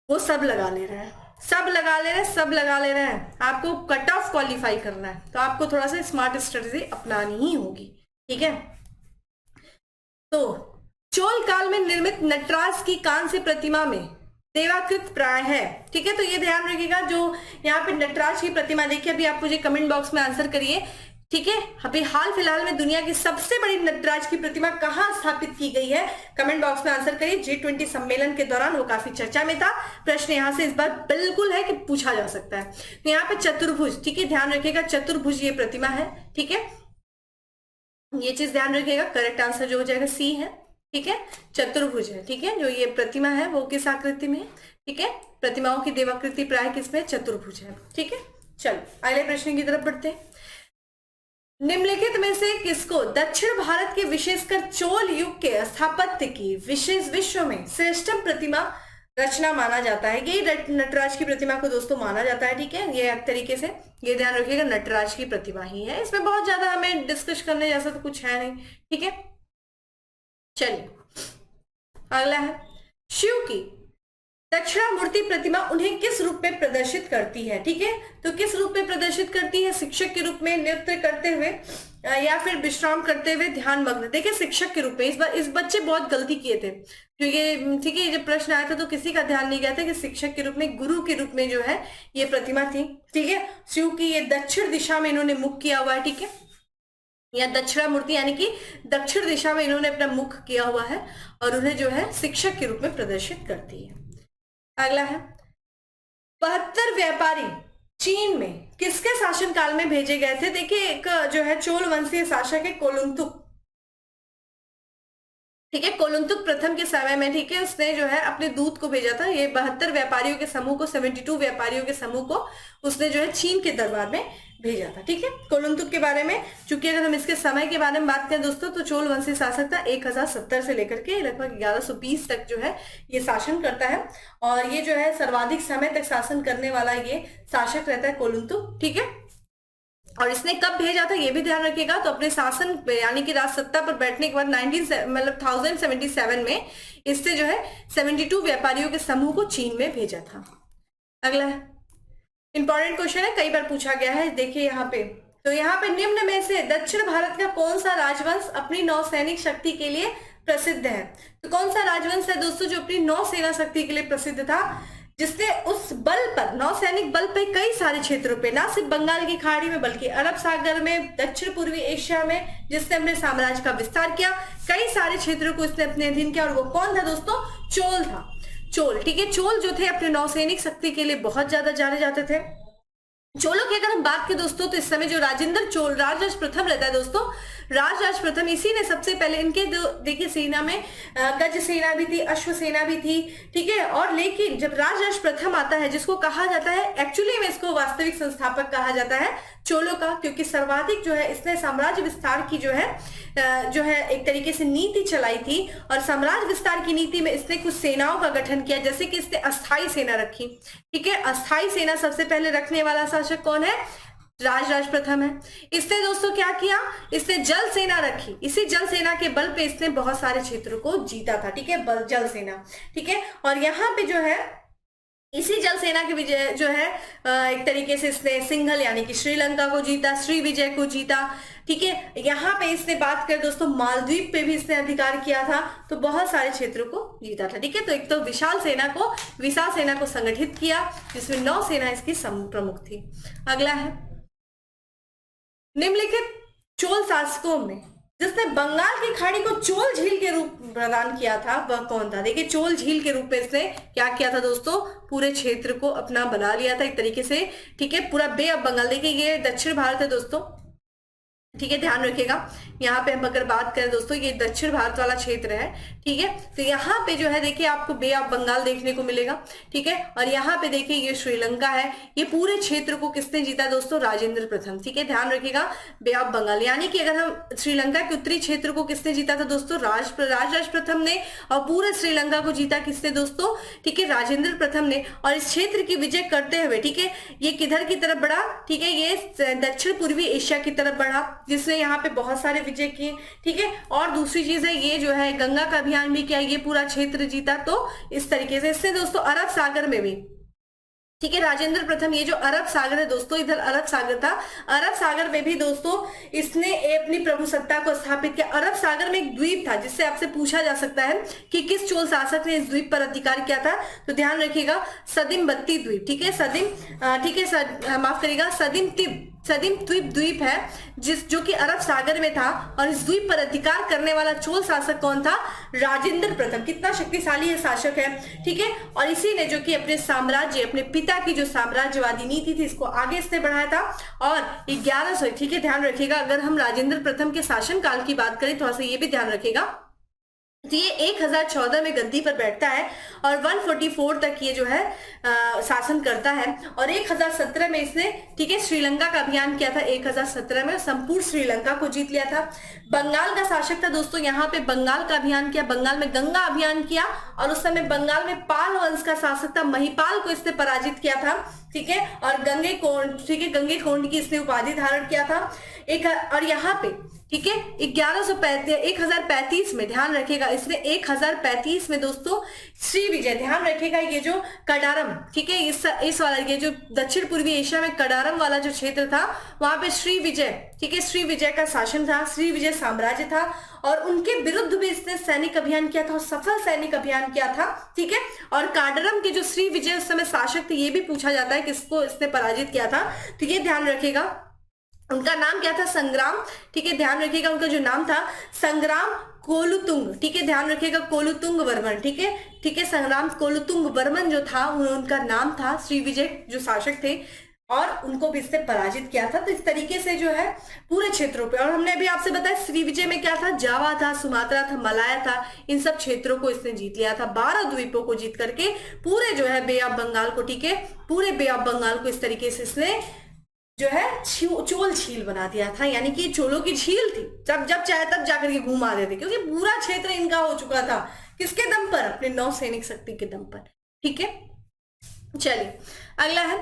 वो सब लगा ले रहे हैं, सब लगा ले रहे हैं, सब लगा ले रहे हैं। आपको कट ऑफ क्वालिफाई करना है, तो आपको थोड़ा सा स्मार्ट स्ट्रेटेजी अपनानी ही होगी। ठीक है, तो चोल काल में निर्मित नटराज की कांस्य प्रतिमा में देवाकृत प्राय है। ठीक है, तो ये ध्यान रखिएगा, जो यहाँ पे नटराज की प्रतिमा देखिए, अभी आप मुझे कमेंट बॉक्स में आंसर करिए। ठीक है, अभी हाल फिलहाल में दुनिया की सबसे बड़ी नटराज की प्रतिमा कहाँ स्थापित की गई है, कमेंट बॉक्स में आंसर करिए। G20 सम्मेलन के दौरान वो काफी चर्चा में था। प्रश्न यहाँ से इस बार बिल्कुल है कि पूछा जा सकता है। तो यहाँ पे चतुर्भुज, ठीक है, ध्यान रखिएगा चतुर्भुज ये प्रतिमा है। ठीक है, ये चीज ध्यान रखिएगा, करेक्ट आंसर जो हो जाएगा सी है। ठीक है, चतुर्भुज है। ठीक है, जो ये प्रतिमा है वो किस आकृति में है। ठीक है, प्रतिमाओं की देवाकृति प्राय किसमें, चतुर्भुज है। ठीक है, चलो अगले प्रश्न की तरफ बढ़ते हैं। निम्नलिखित में से किसको दक्षिण भारत के विशेषकर चोल युग के स्थापत्य की विशेष विश्व में श्रेष्ठतम प्रतिमा रचना माना जाता है। यही नटराज की प्रतिमा को दोस्तों माना जाता है। ठीक है, ये एक तरीके से ये ध्यान रखिएगा नटराज की प्रतिमा ही है। इसमें बहुत ज्यादा हमें डिस्कस करने जैसा तो कुछ है नहीं। ठीक है, चलिए अगला है शिव की दक्षिणामूर्ति प्रतिमा उन्हें किस रूप में प्रदर्शित करती है? ठीक है, तो किस रूप में प्रदर्शित करती है? शिक्षक के रूप में, नृत्य करते हुए, या फिर विश्राम करते हुए, ध्यान मग्न। देखिए शिक्षक के रूप में, इस बार इस बच्चे बहुत गलती किए थे, जो ये ठीक है जब प्रश्न आया था तो किसी का ध्यान नहीं गया था कि शिक्षक के रूप में, गुरु के रूप में जो है ये प्रतिमा थी। ठीक है, क्योंकि ये दक्षिण दिशा में इन्होंने मुख किया हुआ है। ठीक है, या दक्षिणामूर्ति यानी कि दक्षिण दिशा में इन्होंने अपना मुख किया हुआ है और उन्हें जो है शिक्षक के रूप में प्रदर्शित करती है। अगला है 72 व्यापारी चीन में किसके शासन काल में भेजे गए थे? देखिए एक जो है चोल वंशीय शासक है कोलुंतुक। ठीक है, कोलुंतुक प्रथम के समय में, ठीक है, उसने जो है अपने दूत को भेजा था। ये 72 व्यापारियों के समूह को, 72 व्यापारियों के समूह को उसने जो है चीन के दरबार में भेजा था। ठीक है, कोलुंतुक के बारे में, चूंकि अगर हम इसके समय के बारे में बात करें दोस्तों, तो चोल वंशीय शासक था 1070 से लेकर के लगभग 1120 तक जो है ये शासन करता है और ये जो है सर्वाधिक समय तक शासन करने वाला ये शासक रहता है कोलुंतुक। ठीक है, और इसने कब भेजा था ये भी ध्यान रखिएगा। तो अपने शासन यानी कि राज सत्ता पर बैठने के बाद 1077 में इससे जो है 72 व्यापारियों के समूह को चीन में भेजा था। अगला इंपॉर्टेंट क्वेश्चन है, कई बार पूछा गया है। देखिए यहाँ पे, तो यहाँ पे निम्न में से दक्षिण भारत का कौन सा राजवंश अपनी नौसैनिक शक्ति के लिए प्रसिद्ध है? तो कौन सा राजवंश है दोस्तों जो अपनी नौसेना शक्ति के लिए प्रसिद्ध था, जिसने उस बल पर, नौसैनिक बल पर कई सारे क्षेत्रों पे, ना सिर्फ बंगाल की खाड़ी में बल्कि अरब सागर में, दक्षिण पूर्वी एशिया में, जिसने अपने साम्राज्य का विस्तार किया, कई सारे क्षेत्रों को इसने अपने अधीन किया। और वो कौन था दोस्तों? चोल था, चोल। ठीक है, चोल जो थे अपने नौसैनिक शक्ति के लिए बहुत ज्यादा जाने जाते थे। चोलों की अगर हम बात करें दोस्तों, तो इस समय जो राजेंद्र चोल, राजराज प्रथम रहता है दोस्तों, राजराज प्रथम, इसी ने सबसे पहले, इनके देखिए सेना में गज सेना भी थी, अश्व सेना भी थी। ठीक है, और लेकिन जब राजराज प्रथम आता है, जिसको कहा जाता है, एक्चुअली में इसको वास्तविक संस्थापक कहा जाता है चोलों का, क्योंकि सर्वाधिक जो है इसने साम्राज्य विस्तार की जो है एक तरीके से नीति चलाई थी। और साम्राज्य विस्तार की नीति में इसने कुछ सेनाओं का गठन किया, जैसे कि इसने अस्थाई सेना रखी। ठीक है, अस्थाई सेना सबसे पहले रखने वाला शासक कौन है? राजराज प्रथम है। इसने दोस्तों क्या किया? इसने जल सेना रखी। इसी जल सेना के बल पे इसने बहुत सारे क्षेत्रों को जीता था। ठीक है, जल सेना। ठीक है, और यहाँ पे जो है इसी जल सेना की विजय जो है एक तरीके से इसने सिंघल यानी कि श्रीलंका को जीता, श्री विजय को जीता। ठीक है, यहाँ पे इसने बात करें दोस्तों, मालदीव पे भी इसने अधिकार किया था, तो बहुत सारे क्षेत्रों को जीता था। ठीक है, तो एक तो विशाल सेना को संगठित किया, जिसमें 9 सेना इसकी प्रमुख थी। अगला है निम्नलिखित चोल शासकों में जिसने बंगाल की खाड़ी को चोल झील के रूप प्रदान किया था वह कौन था? देखिए चोल झील के रूप में इसने क्या किया था दोस्तों? पूरे क्षेत्र को अपना बना लिया था एक तरीके से। ठीक है, पूरा बे ऑफ बंगाल, देखिए ये दक्षिण भारत है दोस्तों। ठीक है, ध्यान रखिएगा, यहाँ पे हम अगर बात करें दोस्तों, ये दक्षिण भारत वाला क्षेत्र है। ठीक है, तो यहाँ पे जो है देखिए आपको बे ऑफ बंगाल देखने को मिलेगा। ठीक है, और यहाँ पे देखिए ये श्रीलंका है। ये पूरे क्षेत्र को किसने जीता दोस्तों? राजेंद्र प्रथम। ठीक है, ध्यान रखिएगा, बे ऑफ बंगाल, यानी कि अगर हम श्रीलंका के उत्तरी क्षेत्र को किसने जीता था दोस्तों? राजराज प्रथम ने। और पूरे श्रीलंका को जीता किसने दोस्तों? ठीक है, राजेंद्र प्रथम ने। और इस क्षेत्र की विजय करते हुए, ठीक है, ये किधर की तरफ बढ़ा? ठीक है, ये दक्षिण पूर्वी एशिया की तरफ बढ़ा, जिसने यहाँ पे बहुत सारे विजय किए। ठीक है, और दूसरी चीज है ये जो है गंगा का अभियान भी किया, ये पूरा क्षेत्र जीता। तो इस तरीके से इसने दोस्तों अरब सागर में भी, ठीक है, राजेंद्र प्रथम, ये जो अरब सागर है दोस्तों, इधर अरब सागर था, अरब सागर में भी दोस्तों इसने अपनी प्रभु सत्ता को स्थापित किया। अरब सागर में एक द्वीप था, जिससे आपसे पूछा जा सकता है कि किस चोल शासक ने इस द्वीप पर अधिकार किया था, तो ध्यान रखिएगा सदिमबत्ती द्वीप। ठीक है, ठीक है, माफ करिएगा, सदिमतिब द्वीप है, जो कि अरब सागर में था। और इस द्वीप पर अधिकार करने वाला चोल शासक कौन था? राजेंद्र प्रथम। कितना शक्तिशाली ये शासक है। ठीक है, और इसी ने जो कि अपने साम्राज्य, अपने पिता की जो साम्राज्यवादी नीति थी, इसको आगे इसने बढ़ाया था। और 1100, ठीक है, ध्यान रखिएगा, अगर हम राजेंद्र प्रथम के शासन काल की बात करें, थोड़ा सा ये भी ध्यान रखिएगा, तो ये 1014 में गद्दी पर बैठता है और 144 तक ये जो है शासन करता है। और 1017 में इसने, ठीक है, श्रीलंका का अभियान किया था। 1017 में संपूर्ण श्रीलंका को जीत लिया था। बंगाल का शासक था दोस्तों, यहाँ पे बंगाल का अभियान किया, बंगाल में गंगा अभियान किया। और उस समय बंगाल में पाल वंश का शासक था, महिपाल को इसने पराजित किया था। ठीक है, और गंगेकोंड, ठीक है, गंगेकोंड की इसने उपाधि धारण किया था। और यहाँ पे ठीक है। 1035 में, ध्यान रखिएगा, इसने 1035 में दोस्तों श्री विजय, ध्यान रखिएगा ये जो कडारम, ठीक है, इस वाला ये जो दक्षिण पूर्वी एशिया में कडारम वाला जो क्षेत्र था वहां पे श्री विजय, ठीक है, श्री विजय का शासन था, श्री विजय साम्राज्य था और उनके विरुद्ध भी इसने सैनिक अभियान किया था और सफल सैनिक अभियान किया था, ठीक है। और काडरम के जो श्री विजय उस समय शासक थे, ये भी पूछा जाता है किसको इसने पराजित किया था, तो ये ध्यान रखिएगा। उनका नाम क्या था? संग्राम, ठीक है, ध्यान रखिएगा, उनका जो नाम था संग्राम कोलुतुंग, ठीक है, ध्यान रखिएगा, कोलुतुंग वर्मन, ठीक है, ठीक है, संग्राम कोलुतुंग वर्मन जो था उनका नाम था, श्री विजय जो शासक थे और उनको भी इसने पराजित किया था। तो इस तरीके से जो है पूरे क्षेत्रों पे, और हमने अभी आपसे बताया श्री विजय में क्या था, जावा था, सुमात्रा था, मलाया था, इन सब क्षेत्रों को इसने जीत लिया था, 12 द्वीपों को जीत करके पूरे जो है बे ऑफ बंगाल को, ठीक है, पूरे बे ऑफ बंगाल को इस तरीके से इसने जो है चोल झील बना दिया था, यानी कि चोलों की झील थी, जब चाहे तब जाकर के घूम आते थे, क्योंकि पूरा क्षेत्र इनका हो चुका था, किसके दम पर? अपने नौसैनिक शक्ति के दम पर, ठीक है। चलिए अगला है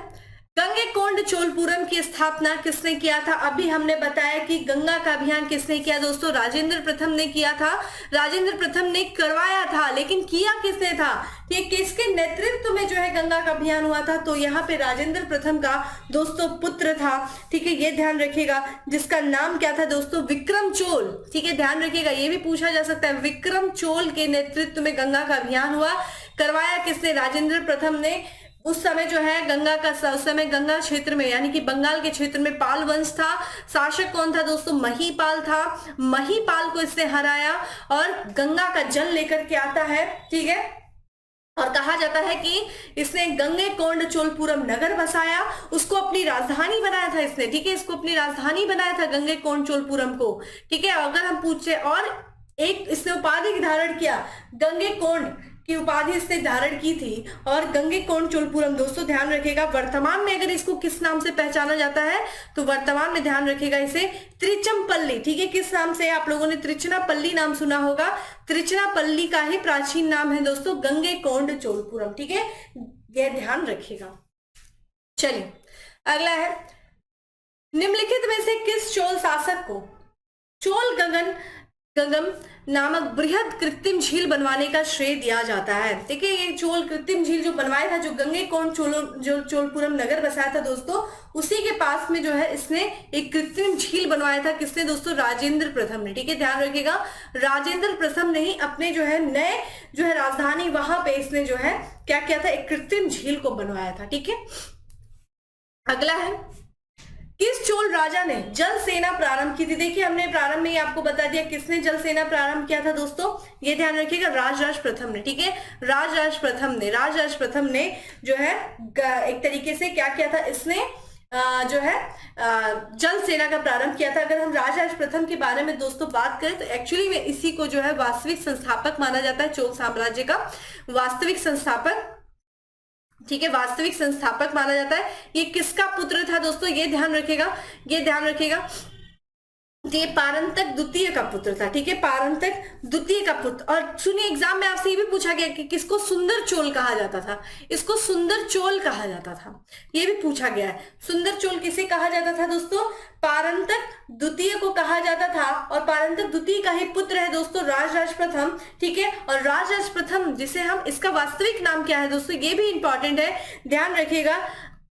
गंगेकोंड चोलपुरम की स्थापना किसने किया था? अभी हमने बताया कि गंगा का अभियान किसने किया दोस्तों? राजेंद्र प्रथम ने किया था, राजेंद्र प्रथम ने करवाया था, लेकिन किया किसने था? ये किसके नेतृत्व में जो है गंगा का अभियान हुआ था? तो यहाँ पे राजेंद्र प्रथम का दोस्तों पुत्र था, ठीक है, ये ध्यान रखिएगा, जिसका नाम क्या था दोस्तों? विक्रम चोल, ठीक है, ध्यान रखिएगा, ये भी पूछा जा सकता है। विक्रम चोल के नेतृत्व में गंगा का अभियान हुआ, करवाया किसने? राजेंद्र प्रथम ने। उस समय जो है उस समय गंगा क्षेत्र में, यानी कि बंगाल के क्षेत्र में पाल वंश था, शासक कौन था दोस्तों? महीपाल था, महीपाल को इसने हराया और गंगा का जल लेकर के आता है, ठीक है, और कहा जाता है कि इसने गंगेकोंड चोलपुरम नगर बसाया, उसको अपनी राजधानी बनाया था इसने, ठीक है, इसको अपनी राजधानी बनाया था गंगेकोंड चोलपुरम को, ठीक है। अगर हम पूछे, और एक इसने उपाधि धारण किया, गंगेकोंड की उपाधि इसने धारण की थी, और गंगेकोंड चोलपुरम दोस्तों ध्यान रखिएगा, वर्तमान में अगर इसको किस नाम से पहचाना जाता है तो वर्तमान में ध्यान रखिएगा इसे त्रिचमपल्ली, ठीक है, किस नाम से? आप लोगों ने त्रिचनापल्ली नाम सुना होगा, त्रिचनापल्ली का ही प्राचीन नाम है दोस्तों गंगेकोंड चोलपुरम, ठीक है, यह ध्यान रखिएगा। चलिए अगला है, निम्नलिखित में से किस चोल शासक को चोल गंगम नामक बृहद कृत्रिम झील बनवाने का श्रेय दिया जाता है? ठीक है, ये चोल कृत्रिम झील जो बनवाया था, जो गंगेकोंड चोलपुरम नगर बसाया था दोस्तों, उसी के पास में जो है इसने एक कृत्रिम झील बनवाया था, किसने दोस्तों? राजेंद्र प्रथम ने, ठीक है, ध्यान रखिएगा, राजेंद्र प्रथम ने ही अपने जो है नए जो है राजधानी वहां पे इसने जो है क्या किया था? एक कृत्रिम झील को बनवाया था, ठीक है। अगला है, किस चोल राजा ने जल सेना प्रारंभ की थी? देखिए हमने प्रारंभ में ही आपको बता दिया किसने जल सेना प्रारंभ किया था दोस्तों, ये ध्यान रखिएगा, राजराज प्रथम ने, ठीक है, राजराज प्रथम ने जो है एक तरीके से क्या किया था? इसने जो है जल सेना का प्रारंभ किया था। अगर हम राजराज प्रथम के बारे में दोस्तों बात करें तो एक्चुअली में इसी को जो है वास्तविक संस्थापक माना जाता है, चोल साम्राज्य का वास्तविक संस्थापक, ठीक है, वास्तविक संस्थापक माना जाता है। ये किसका पुत्र था दोस्तों? ये ध्यान रखिएगा, ये ध्यान रखिएगा, ये पारंतक द्वितीय का पुत्र था, ठीक है, पारंतक द्वितीय का पुत्र। और सुनिए एग्जाम में आपसे ये भी पूछा गया कि किसको सुंदर चोल कहा जाता था? इसको सुंदर चोल कहा जाता था, ये भी पूछा गया है। सुंदर चोल किसे कहा जाता था दोस्तों? पारंतक द्वितीय को कहा जाता था, और पारंतक द्वितीय का ही पुत्र है दोस्तों राजराज प्रथम, ठीक है। और राजराज प्रथम जिसे हम, इसका वास्तविक नाम क्या है दोस्तों? ये भी इंपॉर्टेंट है, ध्यान रखिएगा,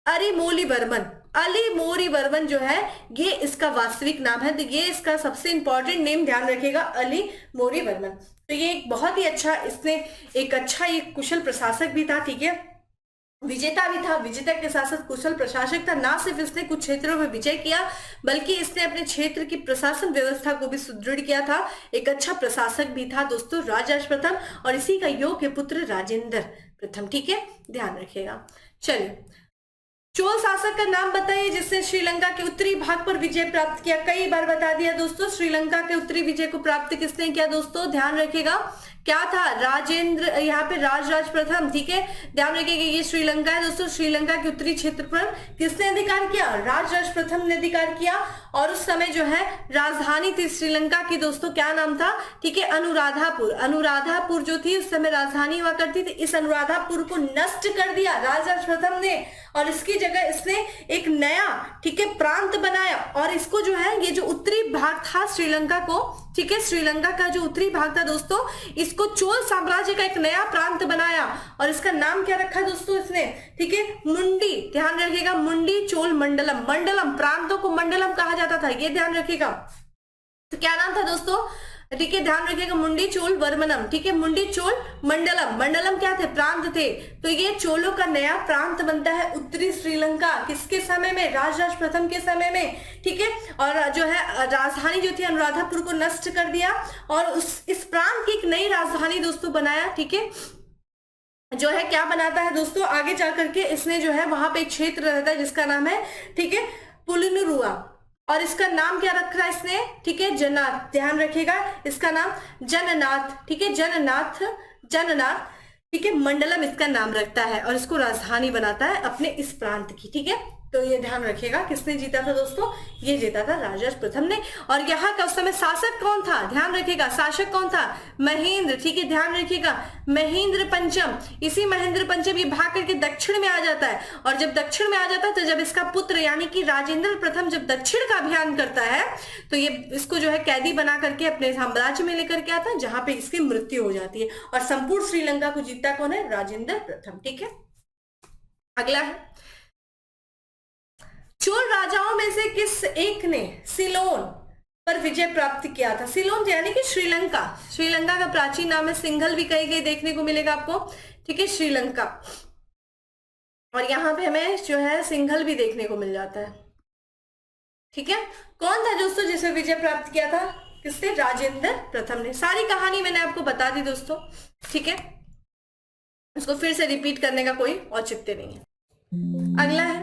अरिमोलीवर्मन, अलीमोरीवर्मन जो है ये इसका वास्तविक नाम है, तो ये इसका सबसे इंपॉर्टेंट नेम ध्यान रखिएगा, अलीमोरीवर्मन। तो ये एक बहुत ही अच्छा, इसने एक अच्छा एक कुशल प्रशासक भी था, ठीक है, विजेता भी था, विजेता के साथ साथ कुशल प्रशासक था। ना सिर्फ इसने कुछ क्षेत्रों में विजय किया, बल्कि इसने अपने क्षेत्र की प्रशासन व्यवस्था को भी सुदृढ़ किया था। एक अच्छा प्रशासक भी था दोस्तों राजराज प्रथम, और इसी का योग्य पुत्र राजेंद्र प्रथम, ठीक है, ध्यान रखिएगा। चलिए, चोल शासक का नाम बताइए जिसने श्रीलंका के उत्तरी भाग पर विजय प्राप्त किया। कई बार बता दिया दोस्तों, श्रीलंका के उत्तरी विजय को प्राप्त किसने किया दोस्तों? ध्यान रखिएगा, क्या था? राजेंद्र, यहाँ पे राजराज प्रथम, ठीक है, ध्यान रखिएगा, ये श्रीलंका है दोस्तों, श्रीलंका के उत्तरी क्षेत्र पर किसने अधिकार किया? राजराज प्रथम ने अधिकार किया। और उस समय जो है राजधानी थी श्रीलंका की दोस्तों, क्या नाम था? ठीक है, अनुराधापुर। अनुराधापुर जो थी उस समय राजधानी हुआ करती थी। इस अनुराधापुर को नष्ट कर दिया राजराज प्रथम ने, और इसकी जगह इसने एक नया, ठीक है, प्रांत बनाया। और इसको जो है, ये जो उत्तरी भाग था श्रीलंका को, ठीक है, श्रीलंका का जो उत्तरी भाग था दोस्तों, इसको चोल साम्राज्य का एक नया प्रांत बनाया और इसका नाम क्या रखा दोस्तों इसने, ठीक है, मुंडी। ध्यान रखिएगा, मुंडी चोल मंडलम। मंडलम, प्रांतों को मंडलम कहा जाता था, ये ध्यान रखिएगा। तो क्या नाम था दोस्तों, ठीक है, ध्यान रखिएगा, मुंडी चोल वर्मनम, ठीक है, मुंडी चोल मंडलम। मंडलम क्या थे, प्रांत थे। तो ये चोलों का नया प्रांत बनता है उत्तरी श्रीलंका, किसके समय में, राजराज प्रथम के समय में, ठीक है। और जो है राजधानी जो थी अनुराधापुर को नष्ट कर दिया और इस प्रांत की एक नई राजधानी दोस्तों बनाया, ठीक है, जो है क्या बनाता है दोस्तों, आगे जाकर के इसने जो है वहां पे एक क्षेत्र रहता है जिसका नाम है, ठीक है, पुलिनुरुआ। और इसका नाम क्या रखा है इसने, ठीक है, जननाथ। ध्यान रखिएगा, इसका नाम जननाथ, ठीक है, जननाथ, जननाथ, ठीक है, मंडलम इसका नाम रखता है और इसको राजधानी बनाता है अपने इस प्रांत की, ठीक है। तो ये ध्यान रखिएगा, किसने जीता था दोस्तों, ये जीता था राजराज प्रथम ने। और यहाँ का उस समय शासक कौन था, ध्यान रखिएगा, शासक कौन था, महेंद्र, ठीक है, ध्यान रखिएगा, महेंद्र पंचम। इसी महेंद्र पंचम ये भाग करके दक्षिण में आ जाता है और जब दक्षिण में आ जाता है तो जब इसका पुत्र यानी कि राजेंद्र प्रथम जब दक्षिण का अभियान करता है तो ये इसको जो है कैदी बना करके अपने साम्राज्य में लेकर के आता है, जहां पे इसकी मृत्यु हो जाती है और संपूर्ण श्रीलंका को जीतता कौन है, राजेंद्र प्रथम, ठीक है। अगला है, चोल राजाओं में से किस एक ने सिलोन पर विजय प्राप्त किया था। सिलोन यानी कि श्रीलंका, श्रीलंका का प्राचीन नाम है, सिंघल भी कहीं कहीं देखने को मिलेगा आपको, ठीक है, श्रीलंका। और यहाँ पे हमें जो है सिंघल भी देखने को मिल जाता है, ठीक है। कौन था दोस्तों जिसे विजय प्राप्त किया था, किसने, राजेंद्र प्रथम ने। सारी कहानी मैंने आपको बता दी दोस्तों, ठीक है, इसको फिर से रिपीट करने का कोई औचित्य नहीं है। अगला है,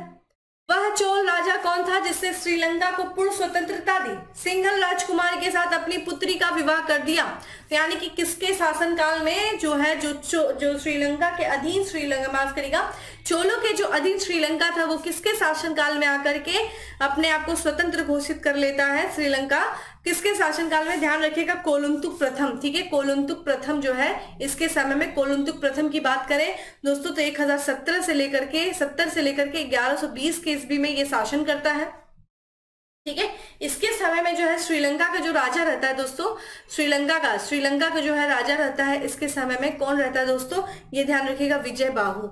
वह चोल राजा कौन था जिसने श्रीलंका को पूर्ण स्वतंत्रता दी, सिंघल राजकुमार के साथ अपनी पुत्री का विवाह कर दिया। तो यानी कि किसके शासनकाल में जो है जो श्रीलंका के अधीन, श्रीलंका माफ करिएगा, चोलों के जो अधीन श्रीलंका था वो किसके शासनकाल में आकर के अपने आप को स्वतंत्र घोषित कर लेता है श्रीलंका, किसके शासनकाल में, ध्यान रखिएगा, कोलुंतुक प्रथम, ठीक है, कोलुंतुक प्रथम जो है इसके समय में, कोलुंतुक प्रथम की बात करें दोस्तों तो 1070 से लेकर के 1120 के ईस्वी में ये शासन करता है, ठीक है। इसके समय में जो है श्रीलंका का जो राजा रहता है दोस्तों, श्रीलंका का जो है राजा रहता है, इसके समय में कौन रहता है दोस्तों, ये ध्यान रखिएगा, विजय बाहु,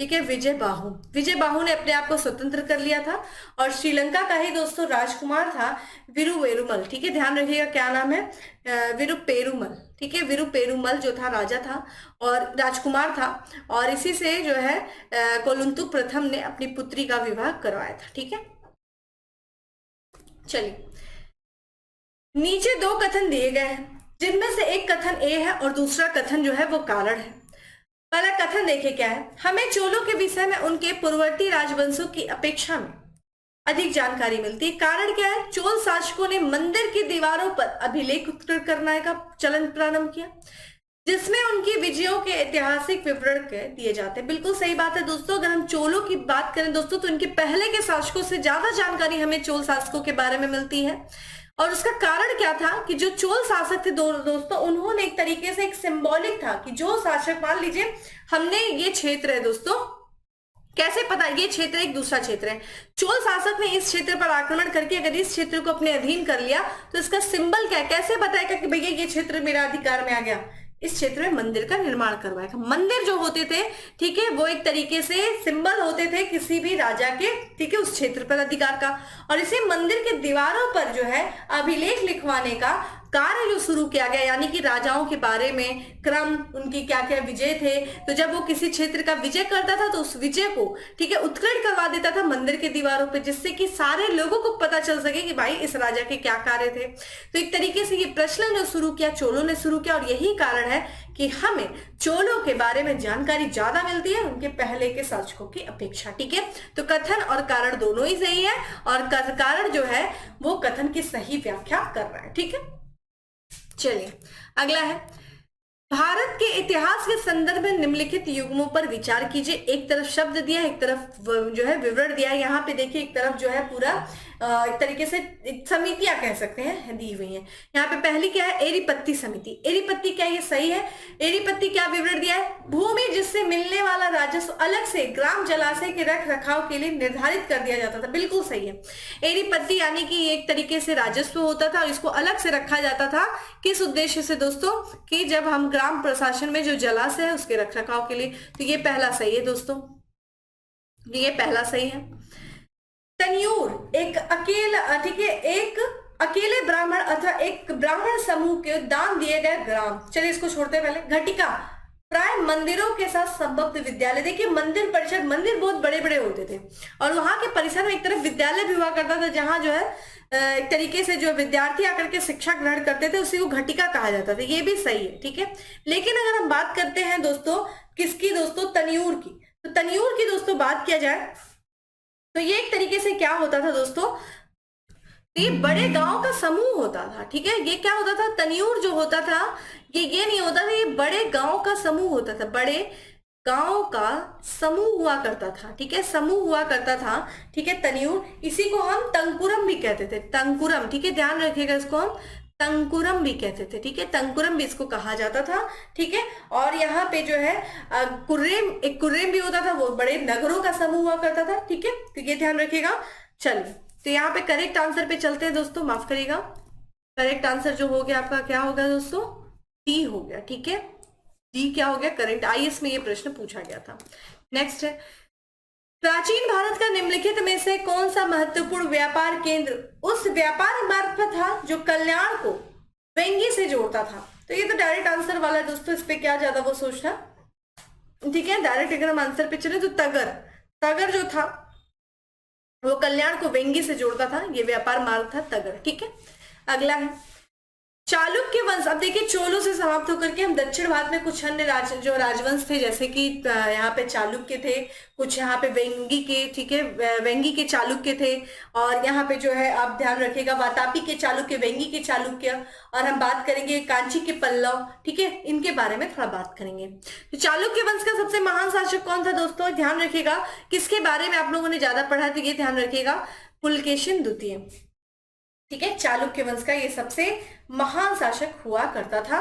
ठीक है, विजय बाहु ने अपने आप को स्वतंत्र कर लिया था और श्रीलंका का ही दोस्तों राजकुमार था विरुपेरुमल, ठीक है, ध्यान रखिएगा क्या नाम है, विरुपेरुमल, ठीक है, विरुपेरुमल जो था राजा था और राजकुमार था और इसी से जो है कोलुंतुक प्रथम ने अपनी पुत्री का विवाह करवाया था, ठीक है। चलिए, नीचे दो कथन दिए गए हैं जिनमें से एक कथन ए है और दूसरा कथन जो है वो कारण है। पहला कथन देखिए क्या है, हमें चोलों के विषय में उनके पूर्ववर्ती राजवंशों की अपेक्षा में अधिक जानकारी मिलती है। कारण क्या है, चोल शासकों ने मंदिर की दीवारों पर अभिलेख उत्कीर्ण करने का चलन प्रारंभ किया जिसमें उनकी विजयों के ऐतिहासिक विवरण दिए जाते हैं। बिल्कुल सही बात है दोस्तों, अगर हम चोलों की बात करें दोस्तों तो इनके पहले के शासकों से ज्यादा जानकारी हमें चोल शासकों के बारे में मिलती है। और उसका कारण क्या था कि जो चोल शासक थे दोस्तों, उन्होंने एक तरीके से एक सिंबॉलिक था कि जो शासक, मान लीजिए हमने ये क्षेत्र है दोस्तों, कैसे पता ये क्षेत्र एक दूसरा क्षेत्र है, चोल शासक ने इस क्षेत्र पर आक्रमण करके अगर इस क्षेत्र को अपने अधीन कर लिया तो इसका सिंबल क्या है, कैसे बताएगा कि भैया ये क्षेत्र मेरा अधिकार में आ गया, इस क्षेत्र में मंदिर का निर्माण करवाएगा। मंदिर जो होते थे, ठीक है, वो एक तरीके से सिंबल होते थे किसी भी राजा के, ठीक है, उस क्षेत्र पर अधिकार का। और इसी मंदिर के दीवारों पर जो है अभिलेख लिखवाने का कार्य जो शुरू किया गया, यानी कि राजाओं के बारे में क्रम, उनकी क्या क्या विजय थे, तो जब वो किसी क्षेत्र का विजय करता था तो उस विजय को, ठीक है, उत्कीर्ण करवा देता था मंदिर के दीवारों पे, जिससे कि सारे लोगों को पता चल सके कि भाई इस राजा के क्या कार्य थे। तो एक तरीके से ये प्रचलन जो शुरू किया चोलों ने शुरू किया और यही कारण है कि हमें चोलों के बारे में जानकारी ज्यादा मिलती है उनके पहले के शासकों की अपेक्षा, ठीक है। तो कथन और कारण दोनों ही सही है और कारण जो है वो कथन की सही व्याख्या कर रहा है, ठीक है। चलिए अगला है, भारत के इतिहास के संदर्भ में निम्नलिखित युग्मों पर विचार कीजिए। एक तरफ शब्द दिया है, एक तरफ जो है विवरण दिया है। यहाँ पे देखिए एक तरफ जो है पूरा एक तरीके से समितियां कह सकते हैं दी हुई हैं। यहाँ पे पहली क्या है, एरीपत्ती समिति। एरीपत्ती क्या, ये सही है। एरीपत्ती क्या विवरण दिया है, भूमि जिससे मिलने वाला राजस्व अलग से ग्राम जलाशय के रख रखाव के लिए निर्धारित कर दिया जाता था। बिल्कुल सही है। एरीपत्ती यानी कि एक तरीके से राजस्व होता था, इसको अलग से रखा जाता था। किस उद्देश्य से दोस्तों, कि जब हम ग्राम प्रशासन में जो जलाशय है उसके रख रखाव के लिए। तो ये पहला सही है दोस्तों, ये पहला सही है। तन्यूर एक अकेला, ठीक है, एक अकेले ब्राह्मण अथवा एक ब्राह्मण समूह के दान दिए गए ग्राम। चलिए इसको छोड़ते हैं पहले। घटिका प्राय मंदिरों के साथ संबद्ध विद्यालय। देखिए मंदिर परिषद, मंदिर बहुत बड़े बड़े होते थे और वहां के परिसर में एक तरफ विद्यालय भी हुआ करता था, जहां जो है एक तरीके से जो विद्यार्थी आकर के शिक्षा ग्रहण करते थे उसी को घटिका कहा जाता था। ये भी सही है, ठीक है। लेकिन अगर हम बात करते हैं दोस्तों किसकी, दोस्तों तन्यूर की, तो तन्यूर की दोस्तों बात किया जाए तो ये एक तरीके से क्या होता था दोस्तों, ये बड़े गांव का समूह होता था, ठीक है। ये क्या होता था, तन्यूर जो होता था ये नहीं होता था, ये बड़े गांव का समूह होता था, बड़े गांव का समूह हुआ करता था, ठीक है, समूह हुआ करता था, ठीक है। तन्यूर, इसी को हम तंकुरम भी कहते थे, तंकुरम, ठीक है, ध्यान रखिएगा, इसको हम तंकुरम भी कहते थे, ठीक है, तंकुरम भी इसको कहा जाता था, ठीक है। और यहाँ पे जो है कुर्रेम, एक कुर्रेम भी होता था, वो बड़े नगरों का समूह हुआ करता था, ठीक है, तो ये ध्यान रखिएगा। चलिए तो यहाँ पे करेक्ट आंसर पे चलते हैं दोस्तों, माफ करिएगा। करेक्ट आंसर जो हो गया आपका क्या होगा दोस्तों, डी हो गया, ठीक है, डी क्या हो गया करेक्ट। आईएएस में ये प्रश्न पूछा गया था। नेक्स्ट है, प्राचीन भारत का निम्नलिखित में से कौन सा महत्वपूर्ण व्यापार केंद्र उस व्यापार मार्ग पर था जो कल्याण को वेंगी से जोड़ता था। तो ये तो डायरेक्ट आंसर वाला है दोस्तों, इस पे क्या ज्यादा वो सोचना, ठीक है। डायरेक्ट अगर हम आंसर पे चले तो तगर, तगर जो था वो कल्याण को वेंगी से जोड़ता था, ये व्यापार मार्ग था तगर, ठीक है। अगला है चालुक्य वंश। अब देखिए चोलों से समाप्त होकर के हम दक्षिण भारत में कुछ अन्य जो राजवंश थे, जैसे कि यहाँ पे चालुक्य थे, कुछ यहाँ पे वेंगी के, ठीक है, वेंगी के चालुक्य थे, और यहाँ पे जो है आप ध्यान रखिएगा वातापी के चालुक्य, वेंगी के चालुक्य, और हम बात करेंगे कांची के पल्लव, ठीक है, इनके बारे में थोड़ा बात करेंगे। तो चालुक्य वंश का सबसे महान शासक कौन था दोस्तों, ध्यान रखिएगा। किसके बारे में आप लोगों ने ज्यादा पढ़ा तो ये ध्यान रखिएगा, पुलकेशिन द्वितीय, ठीक है। चालुक्य वंश का ये सबसे महान शासक हुआ करता था,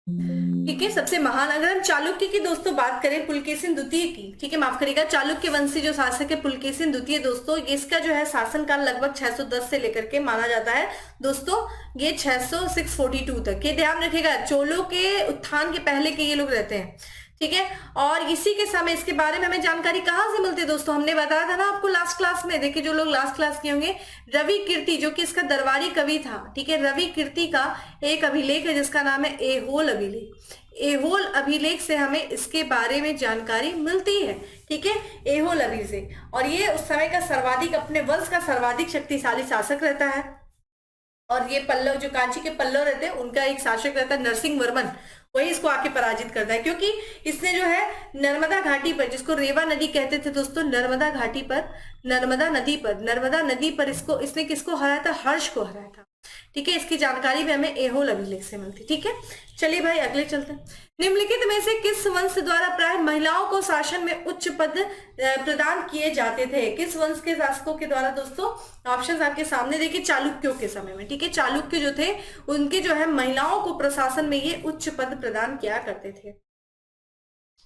ठीक है, सबसे महान। अगर हम चालुक्य की दोस्तों बात करें, पुलकेशिन द्वितीय की, ठीक है, माफ करिएगा, चालुक्य वंशी जो शासक है पुलकेशिन द्वितीय दोस्तों, इसका जो है शासनकाल लगभग 610 से लेकर के माना जाता है दोस्तों, ये 642 तक। ये ध्यान रखिएगा, चोलों के उत्थान के पहले के ये लोग रहते हैं, ठीक है। और इसी के समय इसके बारे में हमें जानकारी कहाँ से मिलती है दोस्तों, हमने बताया था ना आपको लास्ट क्लास में। देखिए जो लोग लास्ट क्लास किए होंगे, रवि कीर्ति जो कि इसका दरबारी कवि था, ठीक है, रवि कीर्ति का एक अभिलेख है जिसका नाम है एहोल अभिलेख। एहोल अभिलेख से हमें इसके बारे में जानकारी मिलती है, ठीक है, एहोल अभिलेख से। और ये उस समय का सर्वाधिक, अपने वंश का सर्वाधिक शक्तिशाली शासक रहता है। और ये पल्लव, जो कांची के पल्लव रहते हैं, उनका एक शासक रहता है नरसिंह वर्मन, वही इसको आके पराजित करता है, क्योंकि इसने जो है नर्मदा घाटी पर, जिसको रेवा नदी कहते थे दोस्तों, नर्मदा घाटी पर, नर्मदा नदी पर इसने किसको हराया था, हर्ष को हराया था, ठीक है। इसकी जानकारी भी हमें एहोल अभिलेख से मिलती, ठीक है। चलिए भाई अगले चलते हैं। निम्नलिखित में से किस वंश द्वारा प्राय महिलाओं को शासन में उच्च पद प्रदान किए जाते थे, किस वंश के शासकों के द्वारा दोस्तों, ऑप्शंस आपके सामने देखिए, चालुक्यों के समय में, ठीक है, चालुक्य जो थे उनके जो है महिलाओं को प्रशासन में ये उच्च पद प्रदान किया करते थे।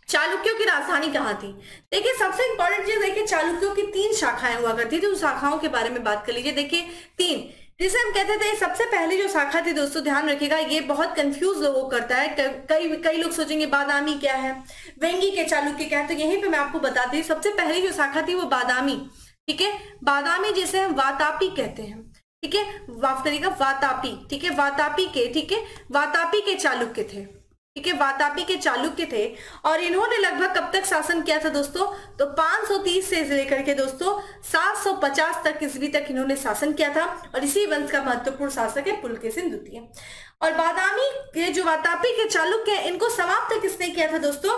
चालुक्यों की राजधानी कहाँ थी, देखिए सबसे इंपॉर्टेंट चीज देखिए, चालुक्यों की 3 शाखाएं हुआ करती थी, उन शाखाओं के बारे में बात कर लीजिए। देखिए 3, जिसे हम कहते थे सबसे पहले जो शाखा थी दोस्तों, ध्यान रखिएगा, ये बहुत कंफ्यूज लोगों करता है, कई लोग सोचेंगे बादामी क्या है, वेंगी के चालुक्य क्या है, तो यहीं पे मैं आपको बताती हूँ। सबसे पहली जो शाखा थी वो बादामी, ठीक है, बादामी जिसे हम वातापी कहते हैं, ठीक है, माफ करिएगा वातापी, ठीक है, वातापी के, ठीक है, वातापी के चालुक्य थे, ठीक है, वातापी के चालुक्य थे। और इन्होंने लगभग कब तक शासन किया था दोस्तों, तो 530 से लेकर के दोस्तों 750 तक ईस्वी तक इन्होंने शासन किया था। और इसी वंश का महत्वपूर्ण शासक है पुलकेशिन द्वितीय। और बादामी के जो वातापी के चालुक्य हैं, इनको समाप्त किसने किया था दोस्तों,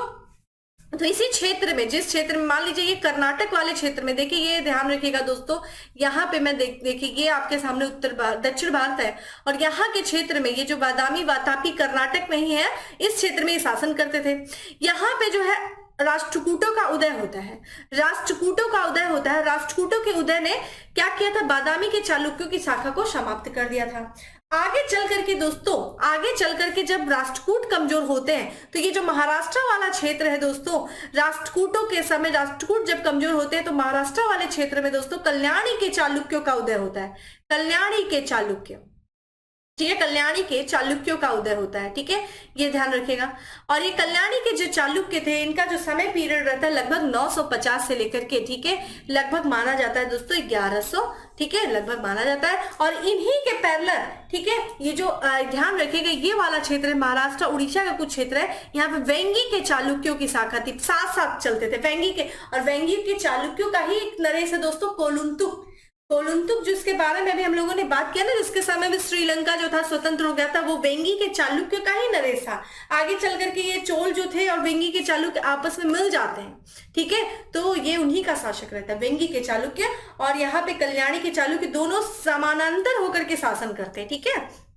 तो इसी क्षेत्र में, जिस क्षेत्र में मान लीजिए ये कर्नाटक वाले क्षेत्र में, देखिए ये ध्यान रखिएगा दोस्तों, यहाँ पे मैं देखिए ये आपके सामने दक्षिण भारत है, और यहाँ के क्षेत्र में ये जो बादामी वातापी कर्नाटक में ही है, इस क्षेत्र में ये शासन करते थे। यहाँ पे जो है राष्ट्रकूटों का उदय होता है, राष्ट्रकूटों का उदय होता है। राष्ट्रकूटों के उदय ने क्या किया था, बादामी के चालुक्यों की शाखा को समाप्त कर दिया था। आगे चल करके दोस्तों, आगे चल करके जब राष्ट्रकूट कमजोर होते हैं तो ये जो महाराष्ट्र वाला क्षेत्र है दोस्तों, राष्ट्रकूटों के समय राष्ट्रकूट जब कमजोर होते हैं तो महाराष्ट्र वाले क्षेत्र में दोस्तों कल्याणी के चालुक्यों का उदय होता है। कल्याणी के चालुक्य, ठीक है, कल्याणी के चालुक्यों का उदय होता है, ठीक है, ये ध्यान रखिएगा। और ये कल्याणी के जो चालुक्य थे, इनका जो समय पीरियड रहता है लगभग 950 से लेकर के, ठीक है, लगभग माना जाता है दोस्तों 1100, ठीक है, लगभग माना जाता है। और इन्हीं के पैरेलल, ठीक है, ये जो ध्यान रखिएगा ये वाला क्षेत्र है महाराष्ट्र उड़ीसा का कुछ क्षेत्र है, यहाँ पे वेंगी के चालुक्यों की शाखा थी, साथ साथ चलते थे वेंगी के। और वेंगी के चालुक्यों का ही एक नरेश है दोस्तों कोलुंतुक, कोलुंतुक जिसके बारे में भी हम लोगों ने बात किया ना, जिसके समय में श्रीलंका जो था स्वतंत्र हो गया था, वो वेंगी के चालुक्य का ही नरेश था। आगे चल करके ये चोल जो थे और वेंगी के चालुक्य आपस में मिल जाते हैं, ठीक है, तो ये उन्हीं का शासक रहता है, वेंगी के चालुक्य और यहाँ पे कल्याणी के चालुक्य, दोनों समानांतर होकर के शासन करते हैं, ठीक है।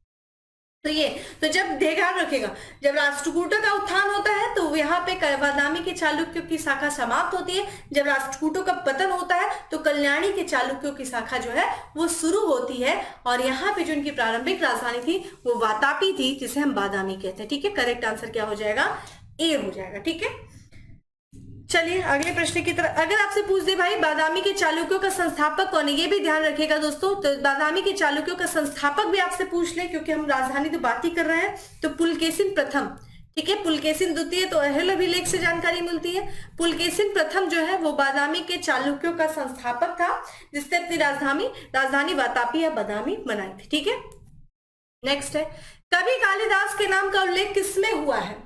तो ये तो जब ध्यान रखेगा, जब राष्ट्रकूटों का उत्थान होता है तो यहाँ पे बादामी के चालुक्यों की शाखा समाप्त होती है। जब राष्ट्रकूटों का पतन होता है तो कल्याणी के चालुक्यों की शाखा जो है वो शुरू होती है। और यहाँ पे जो इनकी प्रारंभिक राजधानी थी वो वातापी थी, जिसे हम बादामी कहते हैं, ठीक है। करेक्ट आंसर क्या हो जाएगा, ए हो जाएगा, ठीक है। चलिए अगले प्रश्न की तरफ। अगर आपसे पूछ दे भाई बादामी के चालुक्यों का संस्थापक कौन है, ये भी ध्यान रखिएगा दोस्तों। तो बादामी के चालुक्यों का संस्थापक भी आपसे पूछ ले, क्योंकि हम राजधानी तो बात ही कर रहे हैं, तो पुलकेशिन प्रथम, ठीक है, पुलकेशिन द्वितीय, तो अहल अभिलेख से जानकारी मिलती है। पुलकेशिन प्रथम जो है वो बादामी के चालुक्यों का संस्थापक था, जिसने अपनी राजधानी वातापी या बादामी बनाई थी, ठीक है। नेक्स्ट है, कवि कालिदास के नाम का उल्लेख किसमें हुआ है,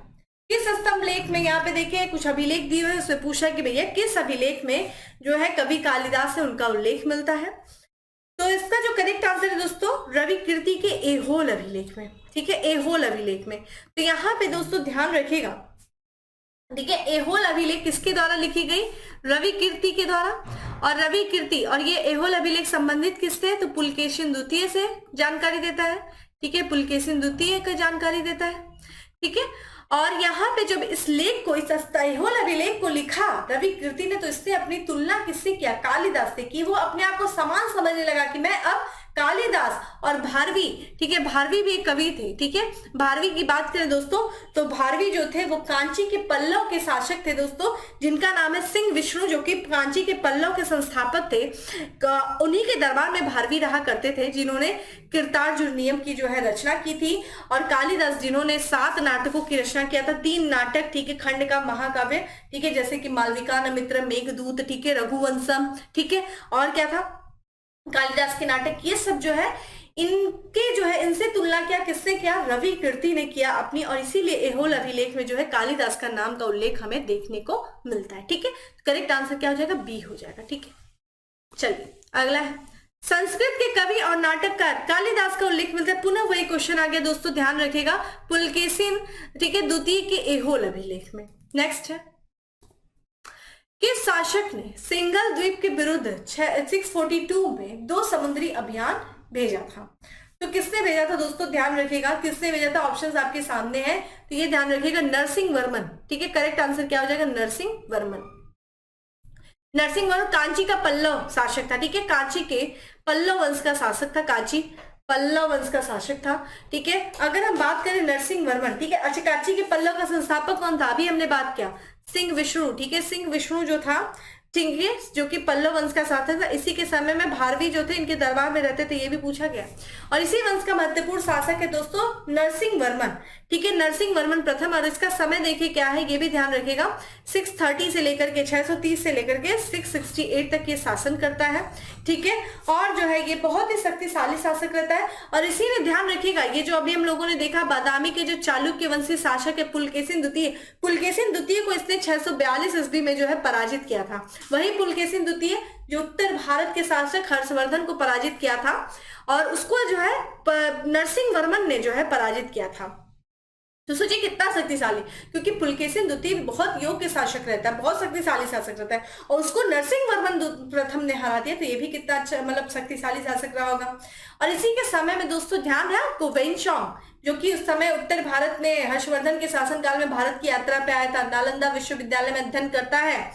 किस स्तंभ लेख में। यहाँ पे देखिए कुछ अभिलेख दिए हुए, उसमें पूछा है कि भैया किस अभिलेख में जो है कवि कालिदास है उनका उल्लेख मिलता है। तो इसका जो करेक्ट आंसर है दोस्तों रवि कीर्ति के ऐहोल अभिलेख में, ठीक है, ऐहोल अभिलेख में। तो यहाँ पे दोस्तों ध्यान रखिएगा, ठीक है, ऐहोल अभिलेख किसके द्वारा लिखी गई, रवि कीर्ति के द्वारा। और रवि कीर्ति और ये ऐहोल अभिलेख संबंधित किससे, तो पुलकेशिन द्वितीय से जानकारी देता है, ठीक है, पुलकेशिन द्वितीय का जानकारी देता है, ठीक है। और यहाँ पे जब इस लेख को, इस ऐहोल अभिलेख को लिखा रवि कीर्ति ने, तो इसने अपनी तुलना किससे किया, कालिदास से की। वो अपने आप को समान समझने लगा कि मैं अब कालिदास और भारवी, ठीक है, भारवी भी एक कवि थे, ठीक है। भारवी की बात करें दोस्तों तो भारवी जो थे वो कांची के पल्लव के शासक थे दोस्तों, जिनका नाम है सिंह विष्णु, जो कि कांची के पल्लव के संस्थापक थे। उन्हीं के दरबार में भारवी रहा करते थे, जिन्होंने कीर्तार्जुन नियम की जो है रचना की थी। और कालिदास जिन्होंने 7 नाटकों की रचना किया था, 3 नाटक, ठीक है, खंड का महाकाव्य, ठीक है, जैसे कि मालविका नमित्र, मेघदूत, ठीक है, रघुवंशम, ठीक है, और क्या था कालिदास के नाटक, ये सब जो है इनके जो है इनसे तुलना किया, किसने किया, रवि कीर्ति ने किया अपनी। और इसीलिए ऐहोल अभिलेख में जो है कालिदास का नाम का उल्लेख हमें देखने को मिलता है, ठीक है। करेक्ट आंसर क्या हो जाएगा, बी हो जाएगा, ठीक है। चलिए अगला है, संस्कृत के कवि और नाटककार कालिदास का उल्लेख मिलता है। पुनः वही क्वेश्चन आ गया दोस्तों, ध्यान रखिएगा, पुलकेशिन, ठीक है, द्वितीय के ऐहोल अभिलेख में। नेक्स्ट है, किस शासक ने सिंगल द्वीप के विरुद्ध 642 में 2 समुद्री अभियान भेजा था। तो किसने भेजा था दोस्तों, ध्यान रखिएगा, किसने भेजा था, ऑप्शंस आपके सामने हैं, तो ये ध्यान रखिएगा, नरसिंह वर्मन, ठीक है। करेक्ट आंसर क्या हो जाएगा, नरसिंह वर्मन। नरसिंह वर्मन कांची का पल्लव शासक था, ठीक है, कांची के पल्लव वंश का शासक था, कांची पल्लव वंश का शासक था, ठीक है। अगर हम बात करें नरसिंह वर्मन, ठीक है, अच्छा, कांची के पल्लव का संस्थापक कौन था, अभी हमने बात किया, सिंह विष्णु, ठीक है, सिंह विष्णु जो था, ठीक है, जो कि पल्लव वंश का शासक था। इसी के समय में भारवी जो थे इनके दरबार में रहते थे, ये भी पूछा गया। और इसी वंश का महत्वपूर्ण शासक है दोस्तों नरसिंह वर्मन, ठीक है, नरसिंह वर्मन प्रथम। और इसका समय देखिए क्या है, ये भी ध्यान रखिएगा, 630 से लेकर के 630 से लेकर के 668 तक ये शासन करता है, ठीक है। और जो है ये बहुत ही शक्तिशाली शासक रहता है। और इसी में ध्यान रखिएगा, ये जो अभी हम लोगों ने देखा बादामी के जो चालुक्य वंशी शासक है पुलकेशिन द्वितीय, पुलकेशिन द्वितीय को इसने 642 ईस्वी में जो है पराजित किया था। वही पुलकेशिन द्वितीय जो उत्तर भारत के शासक हर्षवर्धन को पराजित किया था, और उसको जो है नरसिंह वर्मन ने जो है पराजित किया था। तो सोचिए कितना शक्तिशाली, क्योंकि पुलकेशिन द्वितीय बहुत योग्य शासक रहता है, बहुत शक्तिशाली शासक रहता है, और उसको नरसिंहवर्मन प्रथम ने हरा दिया, तो ये भी कितना अच्छा मतलब शक्तिशाली शासक रहा होगा। और इसी के समय में दोस्तों ध्यान है आपको वेनसोंग, जो कि उस समय उत्तर भारत में हर्षवर्धन के शासनकाल में भारत की यात्रा पे आया था, नालंदा विश्वविद्यालय में अध्ययन करता है।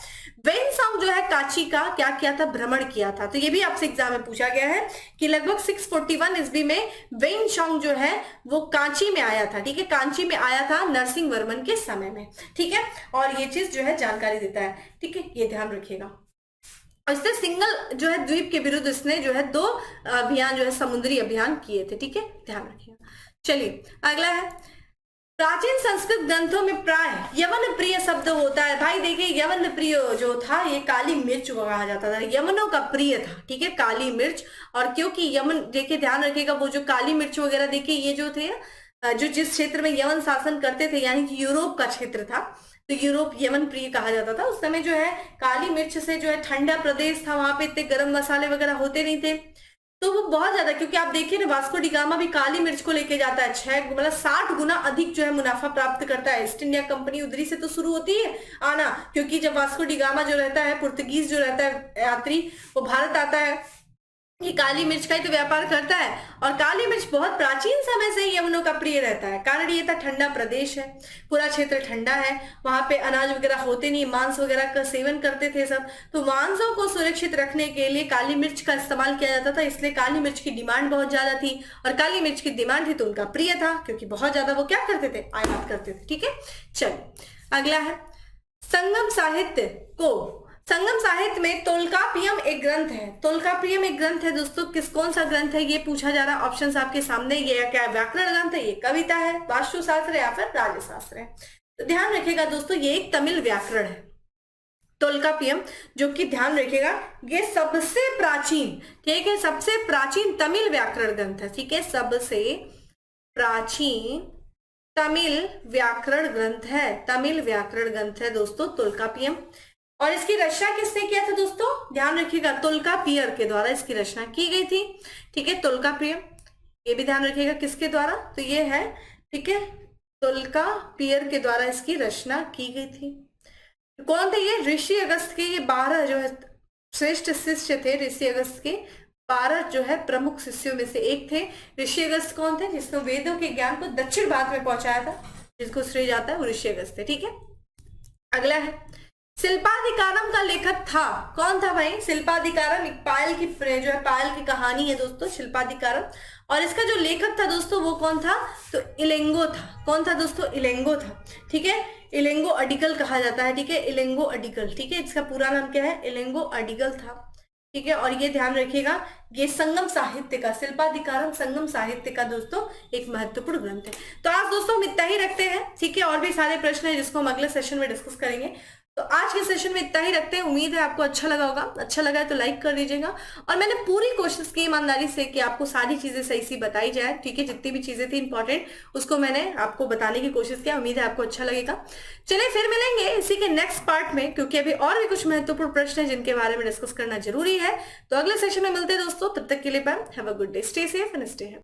वेनसोंग जो है कांची का क्या किया था, भ्रमण किया था। तो ये भी आपसे एग्जाम में पूछा गया है कि लगभग 641 ईस्वी में वेनसोंग जो है वो कांची में आया था, ठीक है, कांची में आया था नरसिंहवर्मन के समय में, ठीक है। और ये चीज जो है जानकारी देता है, ठीक है, ये ध्यान रखिएगा। और इससे सिंगल जो है द्वीप के विरुद्ध इसने जो है 2 अभियान जो है समुद्री अभियान किए थे, ठीक है, ध्यान रखिएगा। चलिए अगला है, प्राचीन संस्कृत ग्रंथों में प्राय यवन प्रिय शब्द होता है। भाई देखिए यवन प्रिय जो था ये काली मिर्च को कहा जाता था, यमनों का प्रिय था, ठीक है, काली मिर्च। और क्योंकि यमन देखिए ध्यान रखिएगा, वो जो काली मिर्च वगैरह देखिए ये जो थे जो जिस क्षेत्र में यवन शासन करते थे यानी कि यूरोप का क्षेत्र था, तो यूरोप यमन प्रिय कहा जाता था। उस समय जो है काली मिर्च से जो है ठंडा प्रदेश था, वहां पे इतने गर्म मसाले वगैरह होते नहीं थे, तो वो बहुत ज्यादा, क्योंकि आप देखिए ना वास्को डी गामा भी काली मिर्च को लेके जाता है, 60 गुना अधिक जो है मुनाफा प्राप्त करता है। ईस्ट इंडिया कंपनी उधरी से तो शुरू होती है आना, क्योंकि जब वास्को डी गामा जो रहता है पुर्तगीज जो रहता है यात्री वो भारत आता है, ये काली मिर्च का ही तो व्यापार करता है। और काली मिर्च बहुत प्राचीन समय से ही यमनों का प्रिय रहता है, कारण ये था ठंडा प्रदेश है, पूरा क्षेत्र ठंडा है, वहां पे अनाज वगैरह होते नहीं, मांस वगैरह का सेवन करते थे सब, तो मांसों को सुरक्षित रखने के लिए काली मिर्च का इस्तेमाल किया जाता था, इसलिए काली मिर्च की डिमांड बहुत ज्यादा थी। और काली मिर्च की डिमांड थी तो उनका प्रिय था, क्योंकि बहुत ज्यादा वो क्या करते थे, आयात करते थे, ठीक है। चलिए अगला है, संगम साहित्य को, संगम साहित्य में तोल्कापियम एक ग्रंथ है। तोल्कापियम एक ग्रंथ है दोस्तों, कौन सा ग्रंथ है ये पूछा जा रहा है। ऑप्शंस आपके सामने, ये क्या व्याकरण ग्रंथ है, ये कविता है, वास्तुशास्त्र या फिर राज्यशास्त्र है। तो ध्यान रखिएगा दोस्तों ये एक तमिल व्याकरण है तोल्कापियम, जो कि ध्यान रखिएगा ये सबसे प्राचीन, ठीक है, सबसे प्राचीन तमिल व्याकरण ग्रंथ है, ठीक है, सबसे प्राचीन तमिल व्याकरण ग्रंथ है, तमिल व्याकरण ग्रंथ है दोस्तों तोल्कापियम। और इसकी रचना किसने किया था दोस्तों, ध्यान रखिएगा तोल्कापियर के द्वारा इसकी रचना की गई थी, ठीक है, तोल्कापियर, ये भी ध्यान रखिएगा किसके द्वारा, तो ये है, ठीक है, तोल्कापियर के द्वारा इसकी रचना की गई थी। कौन थे ये, ऋषि अगस्त के ये 12 जो है श्रेष्ठ शिष्य थे, ऋषि अगस्त के 12 जो है प्रमुख शिष्यों में से एक थे। ऋषि अगस्त कौन थे, जिसने वेदों के ज्ञान को दक्षिण भारत में पहुंचाया था, जिसको श्रेय जाता है वो ऋषि अगस्त थे, ठीक है। अगला है, शिल्पाधिकारम का लेखक था, कौन था भाई, शिल्पाधिकारम एक पायल की जो है पायल की कहानी है दोस्तों शिल्पाधिकारम, और इसका जो लेखक था दोस्तों वो कौन था, तो इलेंगो था। कौन था दोस्तों, इलेंगो था, ठीक है, इलेंगो अडिगल कहा जाता है, ठीक है, इलेंगो अडिगल, ठीक है, इसका पूरा नाम क्या है, इलेंगो अडिगल था, ठीक है। और ये ध्यान रखिएगा ये संगम साहित्य का, शिल्पाधिकारम संगम साहित्य का दोस्तों एक महत्वपूर्ण ग्रंथ है। तो आज दोस्तों हम इतना ही रखते हैं, ठीक है, और भी सारे प्रश्न है जिसको हम अगले सेशन में डिस्कस करेंगे। तो आज के सेशन में इतना ही रखते हैं, उम्मीद है आपको अच्छा लगा होगा, अच्छा लगा है तो लाइक कर दीजिएगा। और मैंने पूरी कोशिश की ईमानदारी से कि आपको सारी चीजें सही सी बताई जाए, ठीक है, जितनी भी चीजें थी इंपॉर्टेंट उसको मैंने आपको बताने की कोशिश किया, उम्मीद है आपको अच्छा लगेगा। चलिए फिर मिलेंगे इसी के नेक्स्ट पार्ट में, क्योंकि अभी और भी कुछ महत्वपूर्ण प्रश्न है जिनके बारे में डिस्कस करना जरूरी है। तो अगले सेशन में मिलते हैं दोस्तों, तब तक के लिए bye, have a good day, stay safe and stay happy.